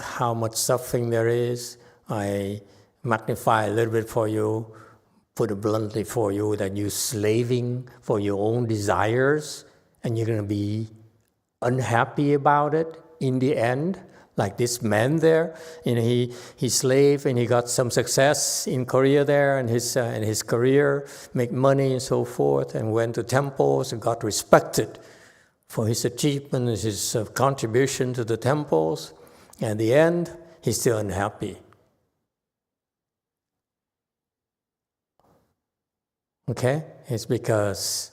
how much suffering there is. I magnify a little bit for you, put it bluntly for you, that you're slaving for your own desires and you're going to be unhappy about it in the end, Like this man there, he slaved and he got some success in Korea there, and his career, make money and so forth, and went to temples and got respected for his achievements, his contribution to the temples. At the end, he's still unhappy. Okay, it's because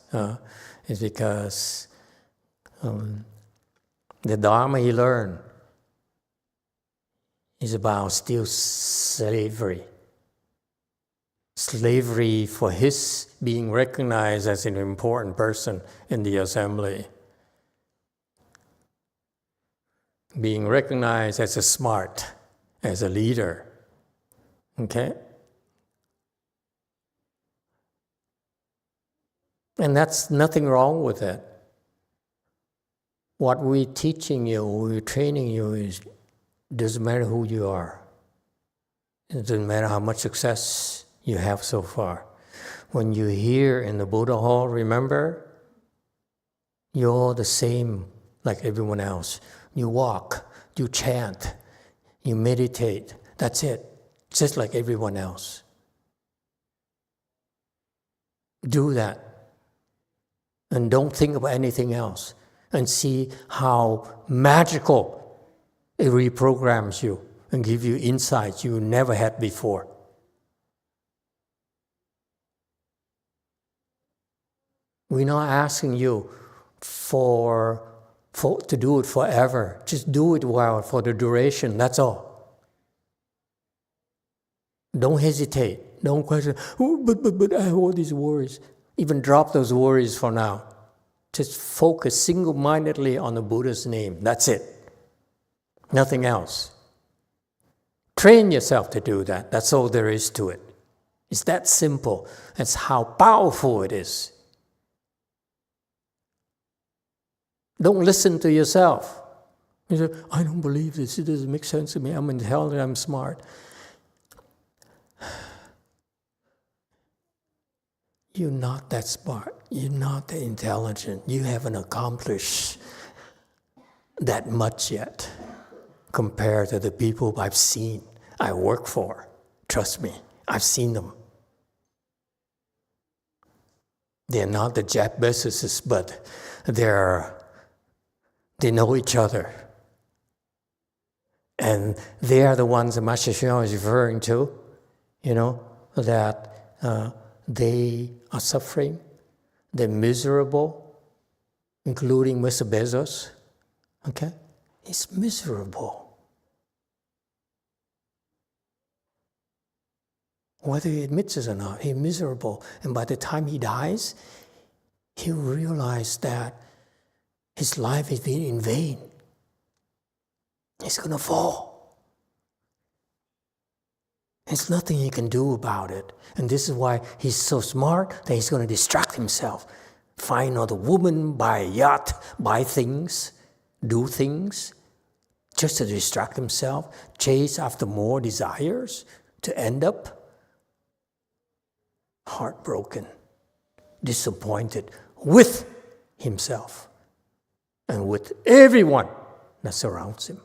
the Dharma he learned is about still slavery. Slavery for his being recognized as an important person in the assembly. Being recognized as a smart, as a leader. Okay? And that's nothing wrong with it. What we're teaching you, we're training you is, doesn't matter who you are. It doesn't matter how much success you have so far. When you're here in the Buddha Hall, remember, you're the same like everyone else. You walk, you chant, you meditate. That's it. Just like everyone else. Do that. And don't think about anything else. And see how magical it reprograms you and gives you insights you never had before. We're not asking you to do it forever. Just do it for the duration, that's all. Don't hesitate. Don't question, but I have all these worries. Even drop those worries for now. Just focus single-mindedly on the Buddha's name. That's it. Nothing else. Train yourself to do that. That's all there is to it. It's that simple. That's how powerful it is. Don't listen to yourself. You say, I don't believe this. It doesn't make sense to me. I'm intelligent. I'm smart. You're not that smart. You're not that intelligent. You haven't accomplished that much yet compared to the people I've seen, I work for. Trust me, I've seen them. They're not the Jap businesses, but they know each other. And they are the ones that Master Hsuan is referring to, that they are suffering, they're miserable, including Mr. Bezos. Okay? He's miserable. Whether he admits it or not, he's miserable. And by the time he dies, he'll realize that his life has been in vain. He's going to fall. There's nothing he can do about it. And this is why he's so smart that he's going to distract himself. Find another woman, buy a yacht, buy things, do things, just to distract himself, chase after more desires, to end up heartbroken, disappointed with himself and with everyone that surrounds him.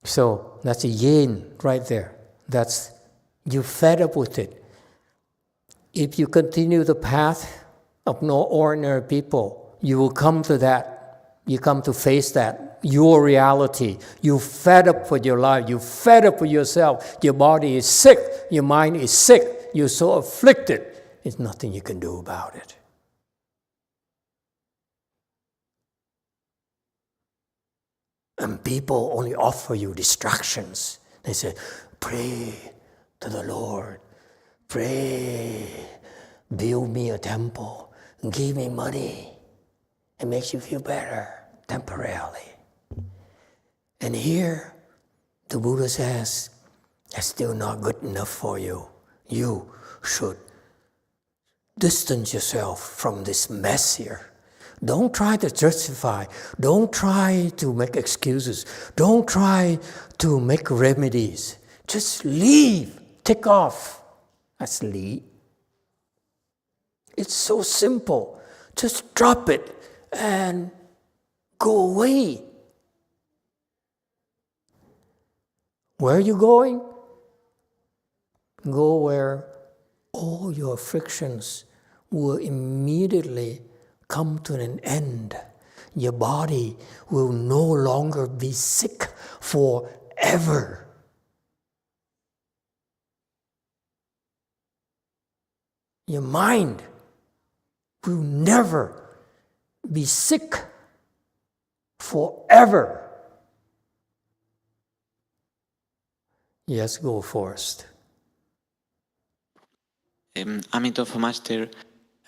So that's a yin right there. That's, you're fed up with it. If you continue the path of no ordinary people, you will come to that. You come to face that, your reality. You're fed up with your life. You're fed up with yourself. Your body is sick. Your mind is sick. You're so afflicted. There's nothing you can do about it. And people only offer you distractions. They say, pray to the Lord. Pray. Build me a temple. Give me money. It makes you feel better temporarily. And here, the Buddha says, that's still not good enough for you. You should distance yourself from this mess here. Don't try to justify. Don't try to make excuses. Don't try to make remedies. Just leave, take off. That's Li. It's so simple. Just drop it and go away. Where are you going? Go where all your frictions will immediately come to an end. Your body will no longer be sick forever. Your mind will never be sick forever. Yes, go first. Emitofuo Master,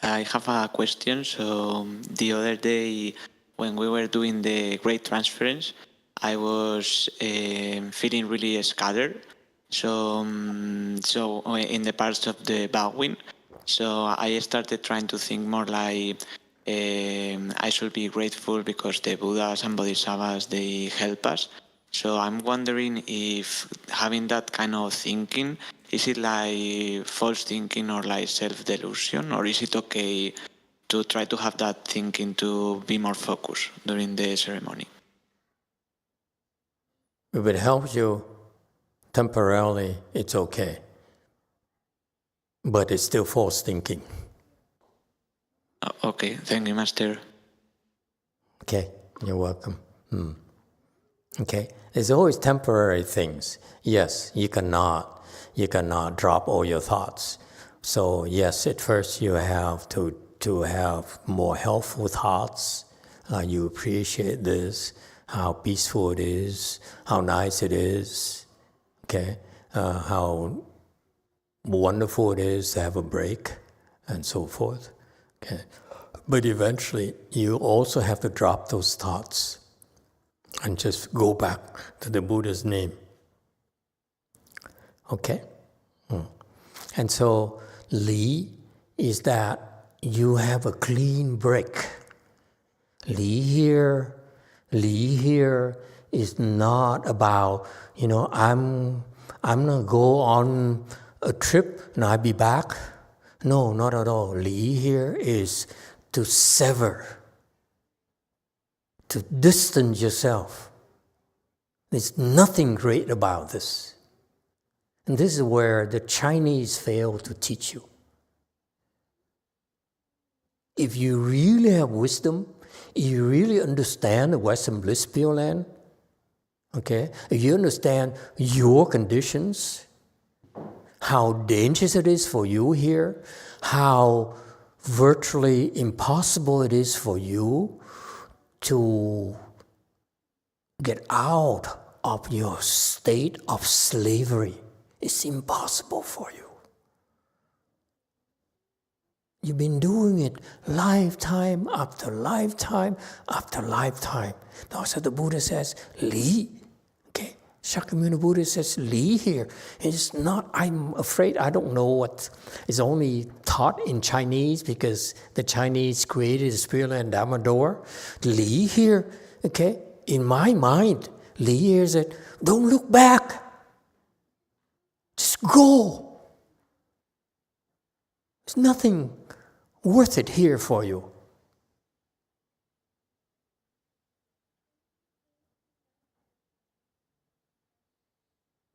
I have a question. So the other day when we were doing the great transference, I was feeling really scattered. So in the parts of the bowing, so I started trying to think more like I should be grateful because the Buddhas and Bodhisattvas, they help us. So I'm wondering if having that kind of thinking, is it like false thinking or like self-delusion, or is it okay to try to have that thinking to be more focused during the ceremony? If it helps you temporarily, it's okay. But it's still false thinking. Okay, thank you, Master. Okay, you're welcome. Okay, there's always temporary things. Yes, you cannot drop all your thoughts. So yes, at first you have to have more helpful thoughts. You appreciate this, how peaceful it is, how nice it is. Okay, how wonderful it is to have a break, and so forth. Okay, but eventually you also have to drop those thoughts and just go back to the Buddha's name. Okay? And so Li is that you have a clean break. Li here is not about, I'm gonna go on a trip and I'll be back. No, not at all. Li here is to sever, to distance yourself. There's nothing great about this. And this is where the Chinese fail to teach you. If you really have wisdom, if you really understand the Western Bliss Pure Land, okay, if you understand your conditions, how dangerous it is for you here, how virtually impossible it is for you to get out of your state of slavery. It's impossible for you. You've been doing it lifetime after lifetime after lifetime. That's what the Buddha says, Li. Okay, Shakyamuni Buddha says Li here. It's not, I'm afraid, I don't know what is only taught in Chinese because the Chinese created the Spirit Land Dharma door. Li here, okay, in my mind, Li here is that don't look back. Just go. There's nothing worth it here for you.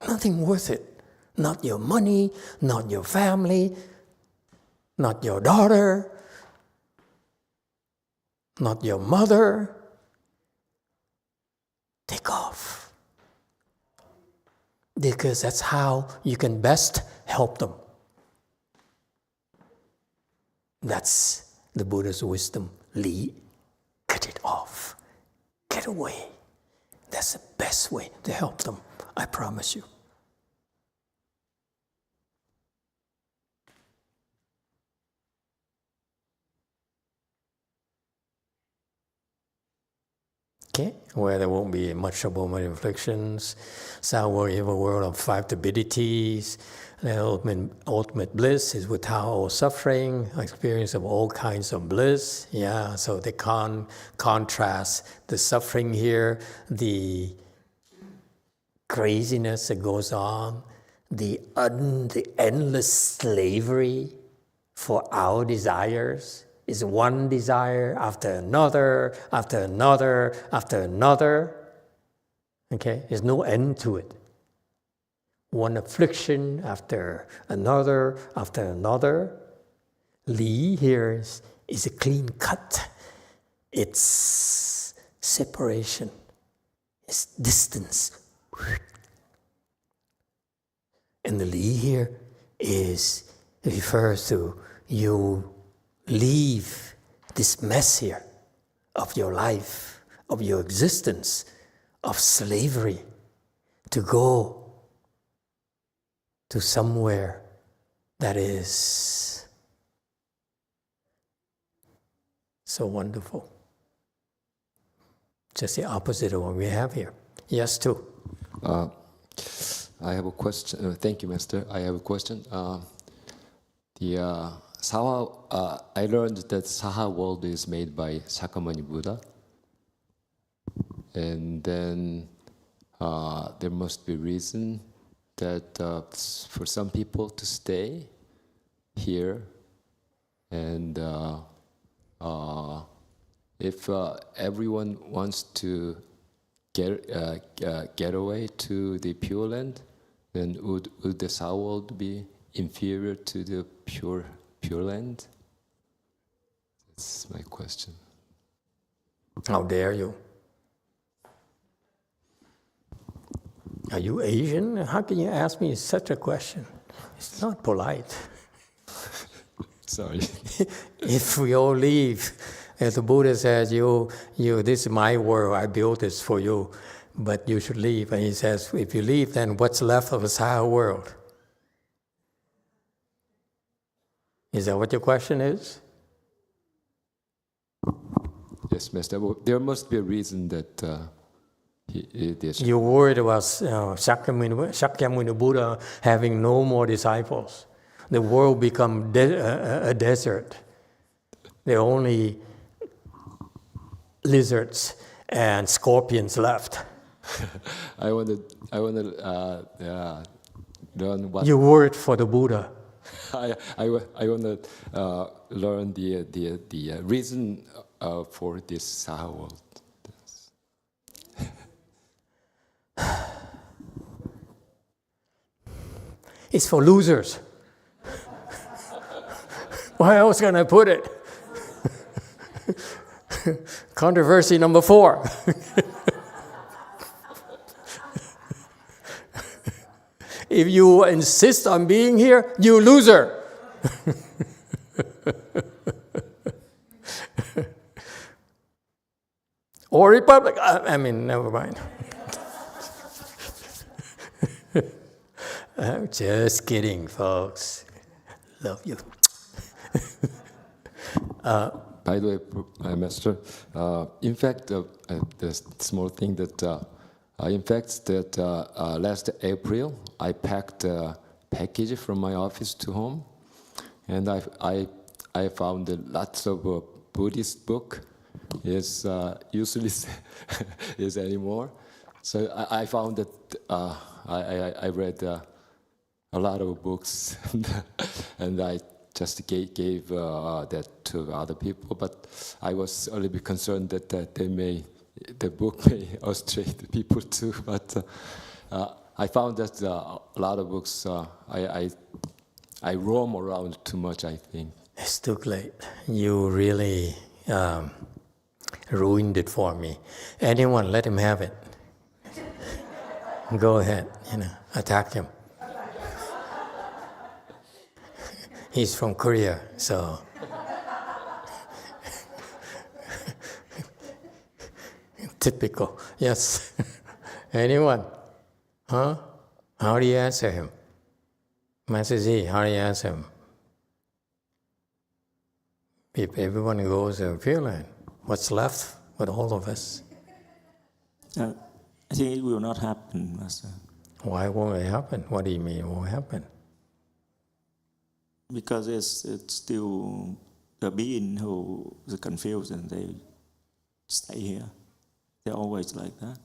Nothing worth it. Not your money, not your family, not your daughter, not your mother. Take off. Because that's how you can best help them. That's the Buddha's wisdom. Li, cut it off. Get away. That's the best way to help them, I promise you. Okay, where there won't be much of moment inflictions. So we have a world of five stabilities. The ultimate bliss is without all suffering, experience of all kinds of bliss. Yeah, so they contrast the suffering here, the craziness that goes on, the endless slavery for our desires is one desire after another, after another, after another. Okay, there's no end to it. One affliction after another, after another. Li here is a clean cut. It's separation. It's distance. And the Li here refers to you leave this mess here of your life, of your existence, of slavery, to go to somewhere that is so wonderful. Just the opposite of what we have here. Yes, too. I have a question. Thank you, Master. I have a question. Saha, I learned that Saha world is made by Shakyamuni Buddha, and then there must be reason that for some people to stay here, and if everyone wants to get away to the Pure Land, then would the Saha world be inferior to the Pure Land? That's my question. How dare you? Are you Asian? How can you ask me such a question? It's not polite. Sorry. If we all leave, as the Buddha says, this is my world, I built this for you, but you should leave. And he says, if you leave, then what's left of the Saha world? Is that what your question is? Yes, Master. Well, there must be a reason that you're worried about Shakyamuni Buddha having no more disciples. The world become a desert. There are only lizards and scorpions left. I want to learn what. You worried for the Buddha. I want to learn the reason for this Saha world. It's for losers. Why else can I put it? Controversy number 4. If you insist on being here, you loser. Or Republic. I mean, never mind. I'm just kidding, folks. Love you. By the way, Master, in fact, the small thing that, in fact, that last April, I packed a package from my office to home, and I found lots of Buddhist book. Is usually is anymore. So I found that I read a lot of books, and I just gave that to other people. But I was a little bit concerned that the book may frustrate people too. But I found that a lot of books I roam around too much, I think. It's too late. You really ruined it for me. Anyone, let him have it. Go ahead, attack him. He's from Korea, so typical. Yes. Anyone? Huh? How do you answer him? Master Z, how do you answer him? If everyone goes to Pure Land, what's left with all of us? I think it will not happen, Master. Why won't it happen? What do you mean it won't happen? Because it's still the being who is confused and they stay here. They're always like that.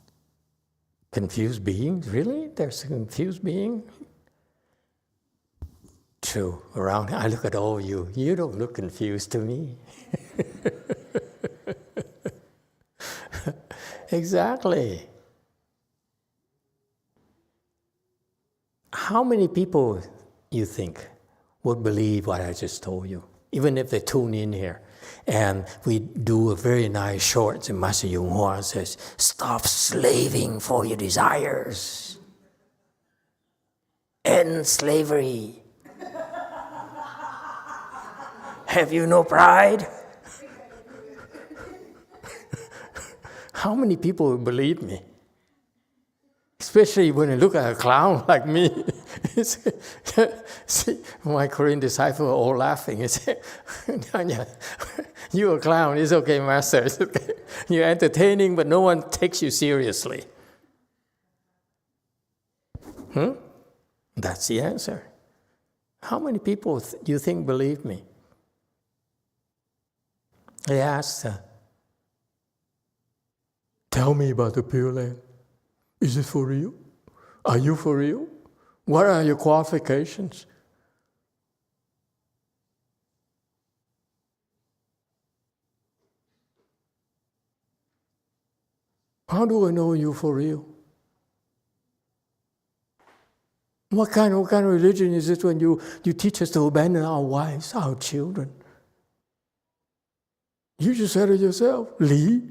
Confused beings? Really? There's a confused being? True. Around here, I look at all of you. You don't look confused to me. Exactly. How many people you think would believe what I just told you? Even if they tune in here. And we do a very nice short, and Master YongHua says, stop slaving for your desires. End slavery. Have you no pride? How many people will believe me? Especially when you look at a clown like me. See, my Korean disciples are all laughing. They say, you're a clown, it's okay, Master. It's okay. You're entertaining, but no one takes you seriously. That's the answer. How many people do you think believe me? They asked, tell me about the Pure Land. Is it for real? Are you for real? What are your qualifications? How do I know you for real? What kind of religion is it when you teach us to abandon our wives, our children? You just said it yourself, Li.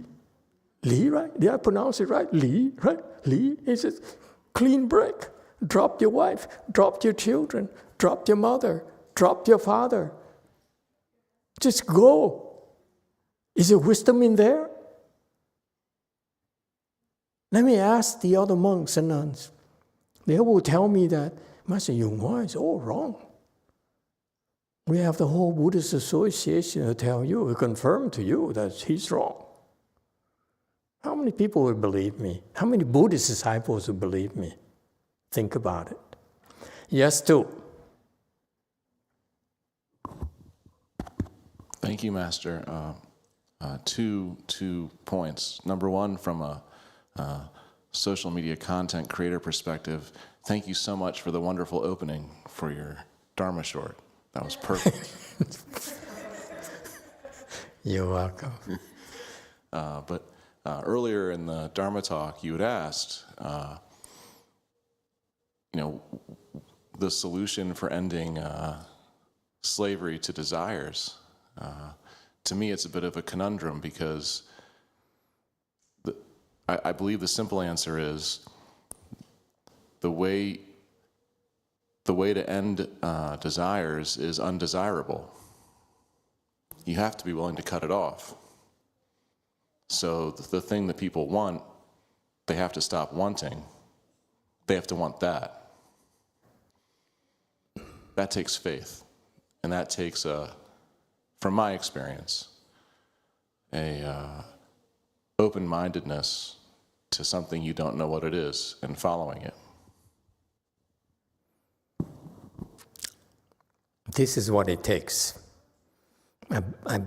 Li, right? Did I pronounce it right? Li, right? Li is it clean break. Drop your wife, drop your children, drop your mother, drop your father. Just go. Is there wisdom in there? Let me ask the other monks and nuns. They will tell me that Master YongHua is all wrong. We have the whole Buddhist Association to tell you, to confirm to you that he's wrong. How many people would believe me? How many Buddhist disciples would believe me? Think about it. Yes, too. Thank you, Master. Two points. Number one, from a social media content creator perspective, thank you so much for the wonderful opening for your Dharma short. That was perfect. You're welcome. But earlier in the Dharma talk, you had asked, the solution for ending slavery to desires. To me, it's a bit of a conundrum because I believe the simple answer is the way to end desires is undesirable. You have to be willing to cut it off. So the thing that people want, they have to stop wanting. They have to want that. That takes faith. And that takes, from my experience, a open-mindedness to something you don't know what it is and following it. This is what it takes. I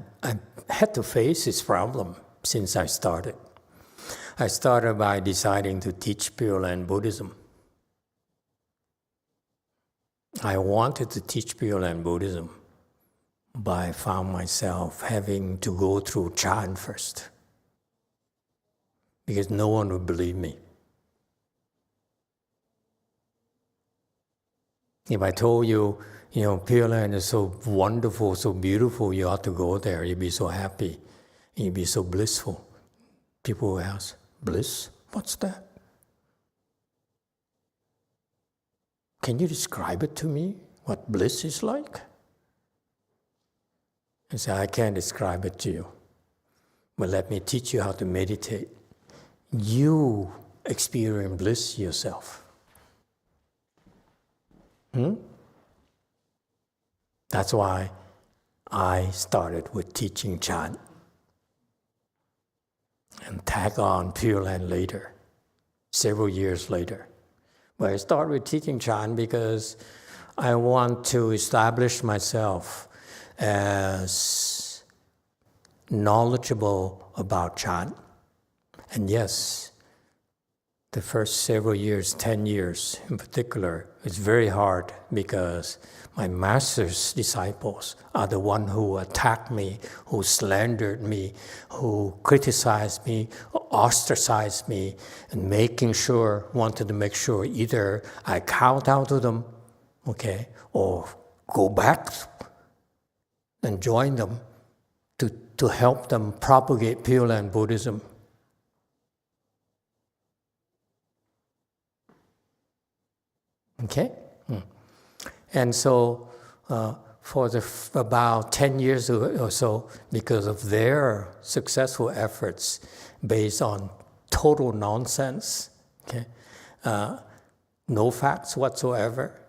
had to face this problem since I started. I started by deciding to teach Pure Land Buddhism. I wanted to teach Pure Land Buddhism, but I found myself having to go through Chan first, because no one would believe me. If I told you, Pure Land is so wonderful, so beautiful, you ought to go there, you'd be so happy, you'd be so blissful. People will ask, bliss? What's that? Can you describe it to me, what bliss is like? I say, I can't describe it to you, but let me teach you how to meditate. You experience bliss yourself. That's why I started with teaching Chan and tag on Pure Land later, several years later. But I started with teaching Chan because I want to establish myself as knowledgeable about Chan. And yes, the first several years, 10 years in particular, it's very hard because my master's disciples are the ones who attacked me, who slandered me, who criticized me, ostracized me, and wanted to make sure either I kowtow to them, okay, or go back and join them to help them propagate Pure Land Buddhism. Okay? And so for about 10 years or so, because of their successful efforts based on total nonsense, okay, no facts whatsoever,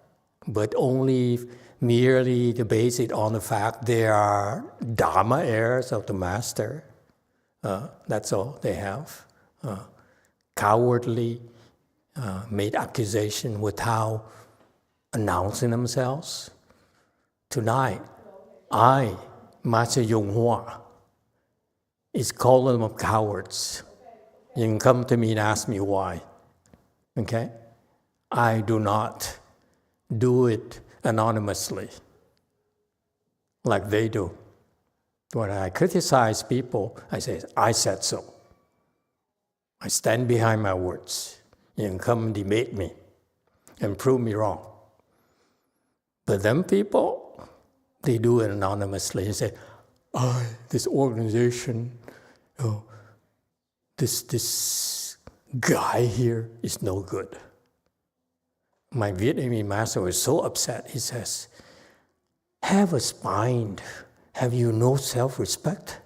but only merely to base it on the fact they are Dharma heirs of the Master. That's all they have. Cowardly made accusation without announcing themselves. Tonight, I, Master YongHua, is calling them cowards. You can come to me and ask me why. Okay? I do not do it anonymously like they do. When I criticize people, I say, I said so. I stand behind my words. You can come and debate me and prove me wrong. But them people, they do it anonymously and say, this organization, this guy here is no good. My Vietnamese master was so upset. He says, have a spine. Have you no self-respect?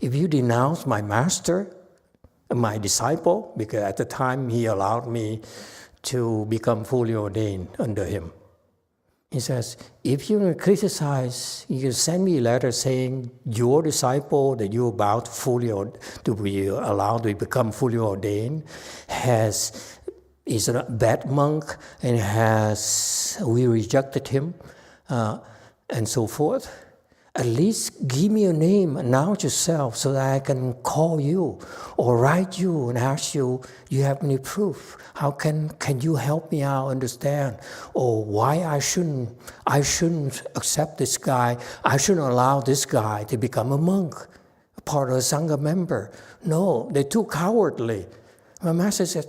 If you denounce my master, my disciple, because at the time he allowed me to become fully ordained under him. He says, if you criticize, you can send me a letter saying your disciple that you're about to be allowed to become fully ordained is a bad monk and we rejected him and so forth. At least give me a name, announce yourself so that I can call you or write you and ask you, you have any proof? How can you help me out understand? Or why I shouldn't accept this guy, I shouldn't allow this guy to become a monk, a part of a Sangha member. No, they're too cowardly. My master says,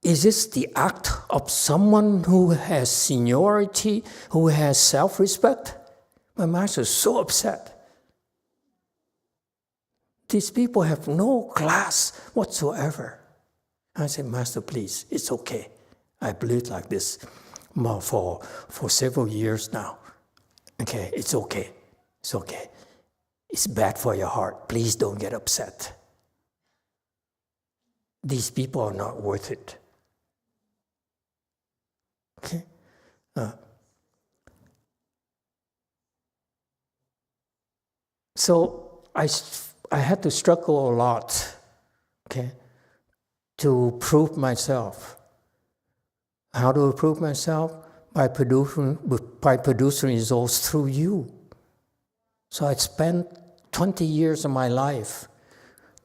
is this the act of someone who has seniority, who has self-respect? My master is so upset. These people have no class whatsoever. I said, Master, please, it's okay. I believed like this for several years now. Okay, it's okay. It's okay. It's bad for your heart. Please don't get upset. These people are not worth it. Okay? So I had to struggle a lot, okay, to prove myself. How do I prove myself? By producing results through you. So I spent 20 years of my life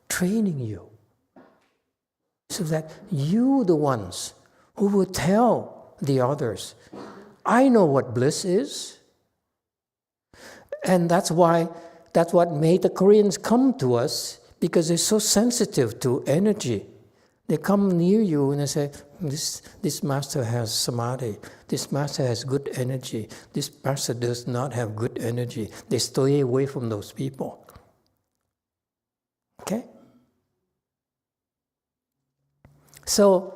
training you, so that you, the ones who will tell the others, I know what bliss is, and that's what made the Koreans come to us, because they're so sensitive to energy. They come near you and they say, this master has samadhi, this master has good energy, this master does not have good energy. They stay away from those people. Okay? So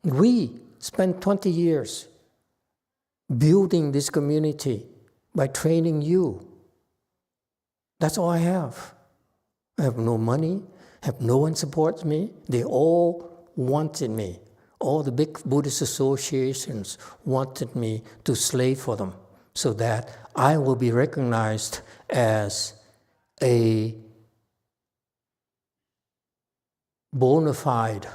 we spent 20 years building this community by training you. That's all I have. I have no money, have no one supports me. They all wanted me. All the big Buddhist associations wanted me to slave for them so that I will be recognized as a bona fide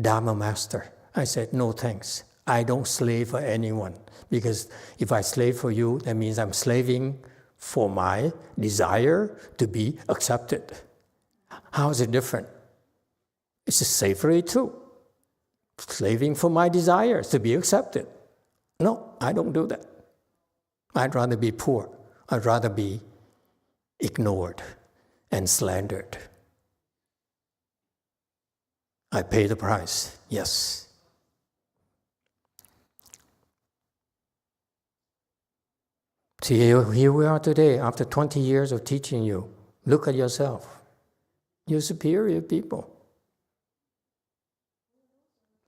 Dharma master. I said, no thanks. I don't slave for anyone, because if I slave for you, that means I'm slaving for my desire to be accepted. How is it different? It's just savory too. slaving for my desires to be accepted. No, I don't do that. I'd rather be poor. I'd rather be ignored and slandered. I pay the price, yes. See, here we are today, after 20 years of teaching you. Look at yourself. You're superior people.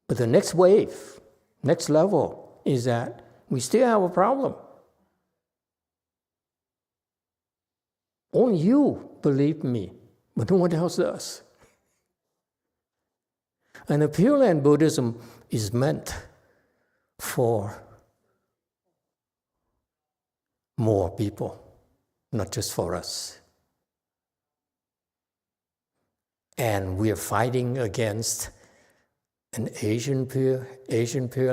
But the next wave, next level, is that we still have a problem. Only you believe me, but no one else does. And the Pure Land Buddhism is meant for more people, not just for us. And we are fighting against an Asian Pure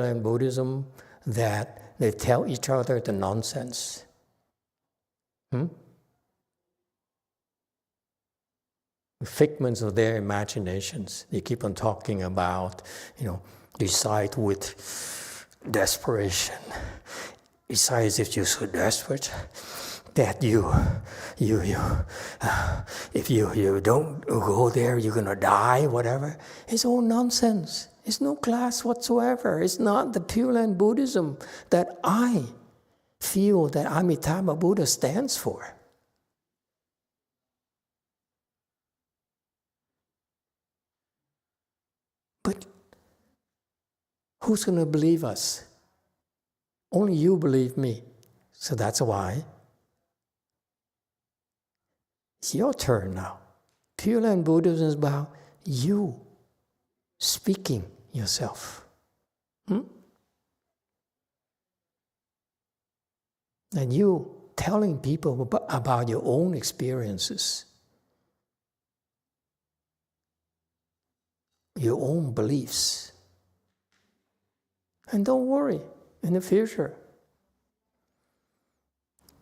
Land Buddhism that they tell each other the nonsense. Figments of their imaginations. They keep on talking about, decide with desperation. Decide as if you're so desperate that if you don't go there, you're gonna die, whatever. It's all nonsense. It's no class whatsoever. It's not the Pure Land Buddhism that I feel that Amitabha Buddha stands for. But who's going to believe us? Only you believe me. So that's why it's your turn now. Pure Land Buddhism is about you speaking yourself. And you telling people about your own experiences, your own beliefs. And don't worry, in the future,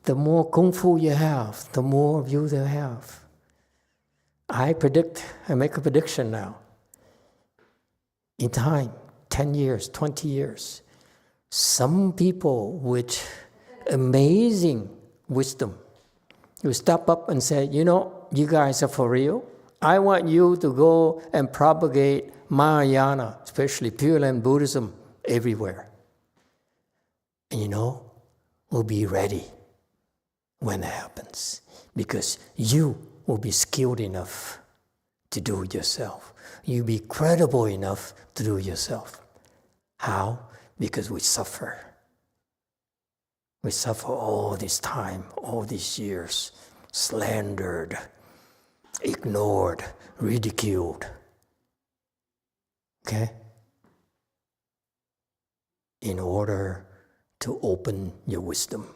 the more kung fu you have, the more of you they'll have. I make a prediction now. In time, 10 years, 20 years, some people with amazing wisdom will step up and say, you guys are for real. I want you to go and propagate Mahayana, especially Pure Land Buddhism, everywhere. And we'll be ready when it happens, because you will be skilled enough to do it yourself. You'll be credible enough to do it yourself. How? Because we suffer. We suffer all this time, all these years, slandered, ignored, ridiculed. Okay? In order to open your wisdom,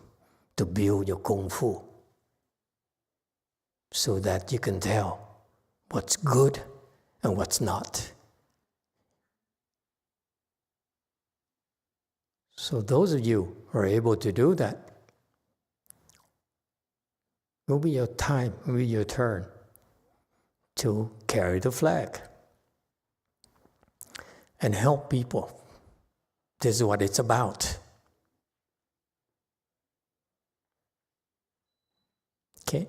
to build your kung fu, so that you can tell what's good and what's not. So those of you who are able to do that, it will be your time, it will be your turn to carry the flag and help people. This is what it's about. Okay?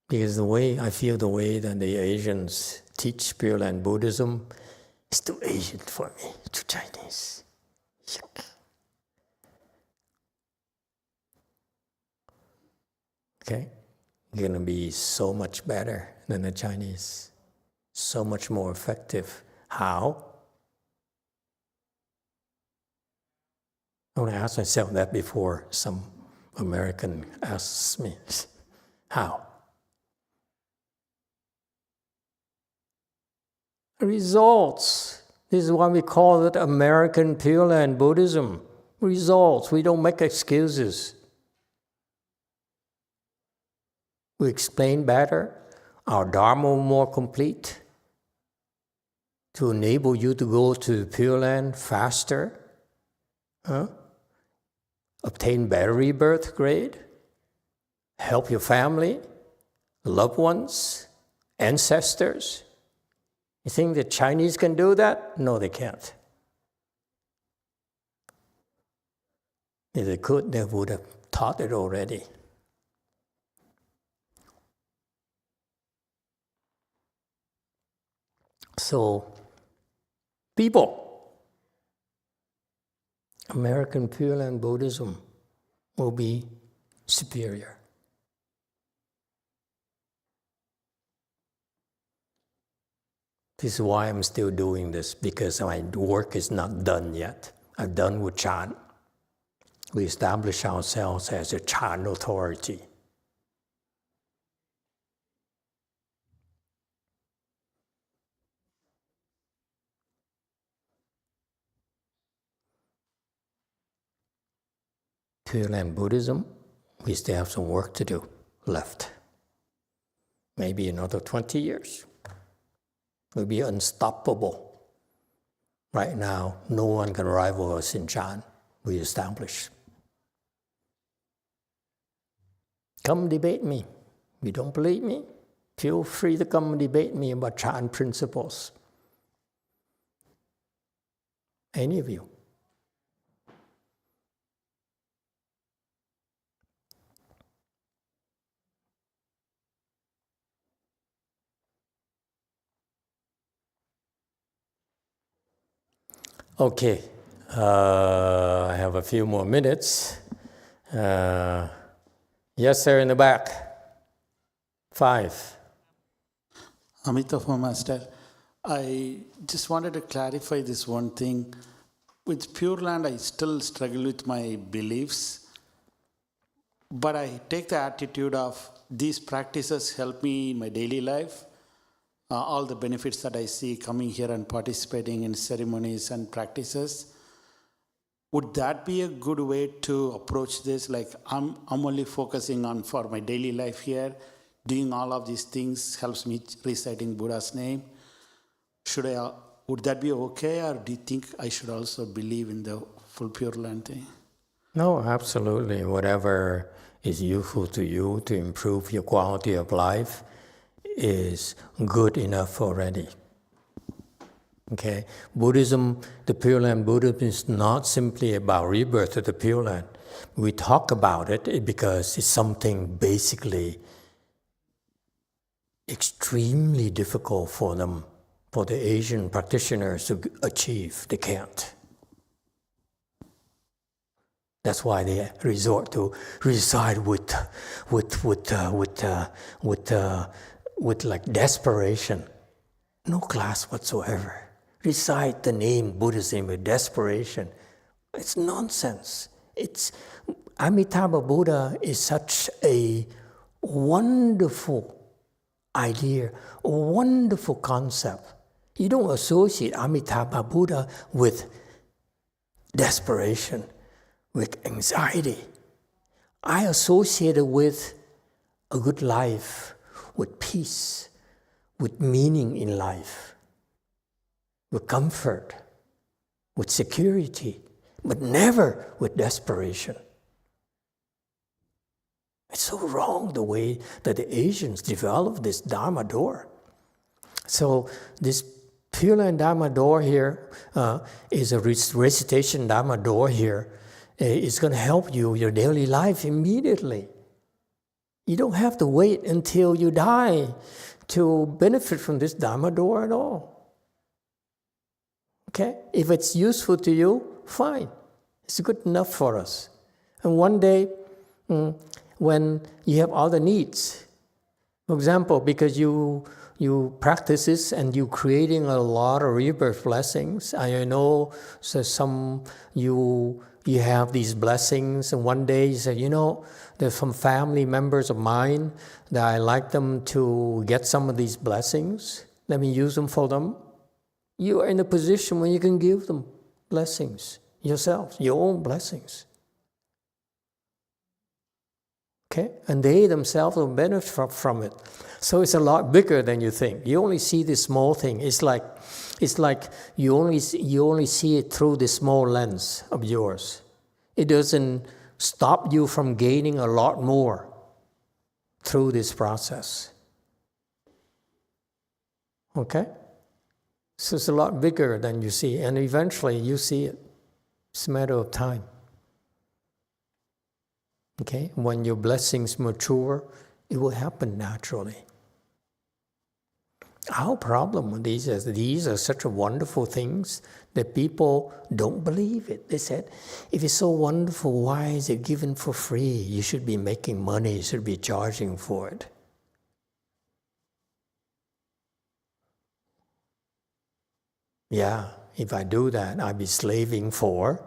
Because I feel the way that the Asians teach Pure Land Buddhism is too Asian for me, too Chinese. Yuck. Okay? You're going to be so much better than the Chinese. So much more effective. How? I want to ask myself that before some American asks me. How? Results. This is why we call it American Pure Land Buddhism. Results. We don't make excuses. We explain better. Our Dharma more complete to enable you to go to the Pure Land faster. Obtain better rebirth grade. Help your family, loved ones, ancestors. You think the Chinese can do that? No, they can't. If they could, they would have taught it already. So, people, American Pure Land Buddhism will be superior. This is why I'm still doing this, because my work is not done yet. I'm done with Chan. We establish ourselves as a Chan authority. Pure Land Buddhism, we still have some work to do left. Maybe another 20 years. We'll be unstoppable. Right now, no one can rival us in Chan. We establish. Come debate me. If you don't believe me, feel free to come and debate me about Chan principles. Any of you. Okay, I have a few more minutes. Yes, sir, in the back. 5. Emitofuo Master, I just wanted to clarify this one thing. With Pure Land, I still struggle with my beliefs, but I take the attitude of these practices help me in my daily life. All the benefits that I see coming here and participating in ceremonies and practices. Would that be a good way to approach this? Like I'm only focusing on for my daily life here, doing all of these things helps me reciting Buddha's name. Would that be okay, or do you think I should also believe in the full Pure Land thing? No, absolutely. Whatever is useful to you to improve your quality of life is good enough already. Okay, Buddhism, the Pure Land Buddhism is not simply about rebirth of the Pure Land. We talk about it because it's something basically extremely difficult for them, for the Asian practitioners to achieve. They can't. That's why they resort to reside with like desperation. No class whatsoever. Recite the name Buddhism with desperation. It's nonsense. Amitabha Buddha is such a wonderful idea, a wonderful concept. You don't associate Amitabha Buddha with desperation, with anxiety. I associate it with a good life, with peace, with meaning in life, with comfort, with security, but never with desperation. It's so wrong the way that the Asians developed this Dharma door. So this Pure Land Dharma door here is a recitation Dharma door here. It's going to help you your daily life immediately. You don't have to wait until you die to benefit from this Dharma door at all. Okay? If it's useful to you, fine. It's good enough for us. And one day, when you have other needs, for example, because you practice this and you're creating a lot of rebirth blessings, I know so you have these blessings, and one day you say, there's some family members of mine that I like them to get some of these blessings. Let me use them for them. You are in a position where you can give them blessings yourself, your own blessings. Okay? And they themselves will benefit from it. So it's a lot bigger than you think. You only see this small thing. It's like you only see it through the small lens of yours. It doesn't stop you from gaining a lot more through this process. Okay? So it's a lot bigger than you see, and eventually you see it. It's a matter of time. Okay? When your blessings mature, it will happen naturally. Our problem with these is these are such wonderful things that people don't believe it. They said, if it's so wonderful, why is it given for free? You should be making money, you should be charging for it. Yeah, if I do that, I'd be slaving for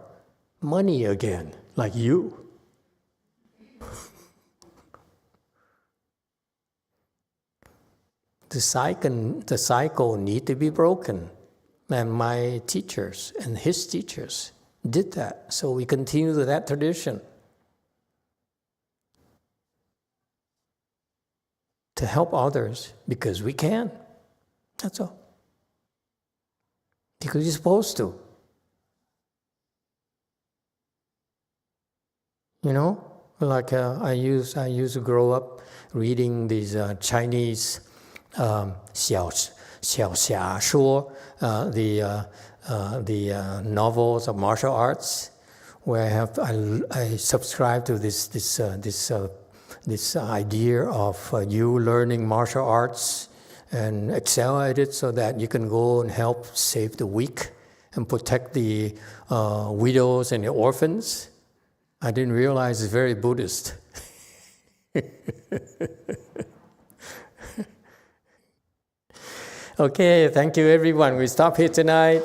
money again, like you. The cycle need to be broken. And my teachers and his teachers did that. So we continue that tradition. To help others because we can. That's all. Because you're supposed to. You know, like I used to grow up reading these Chinese 小侠说 the novels of martial arts, where I subscribe to this idea of you learning martial arts and excel at it so that you can go and help save the weak and protect the widows and the orphans. I didn't realize it's very Buddhist. Okay, thank you everyone. We stop here tonight.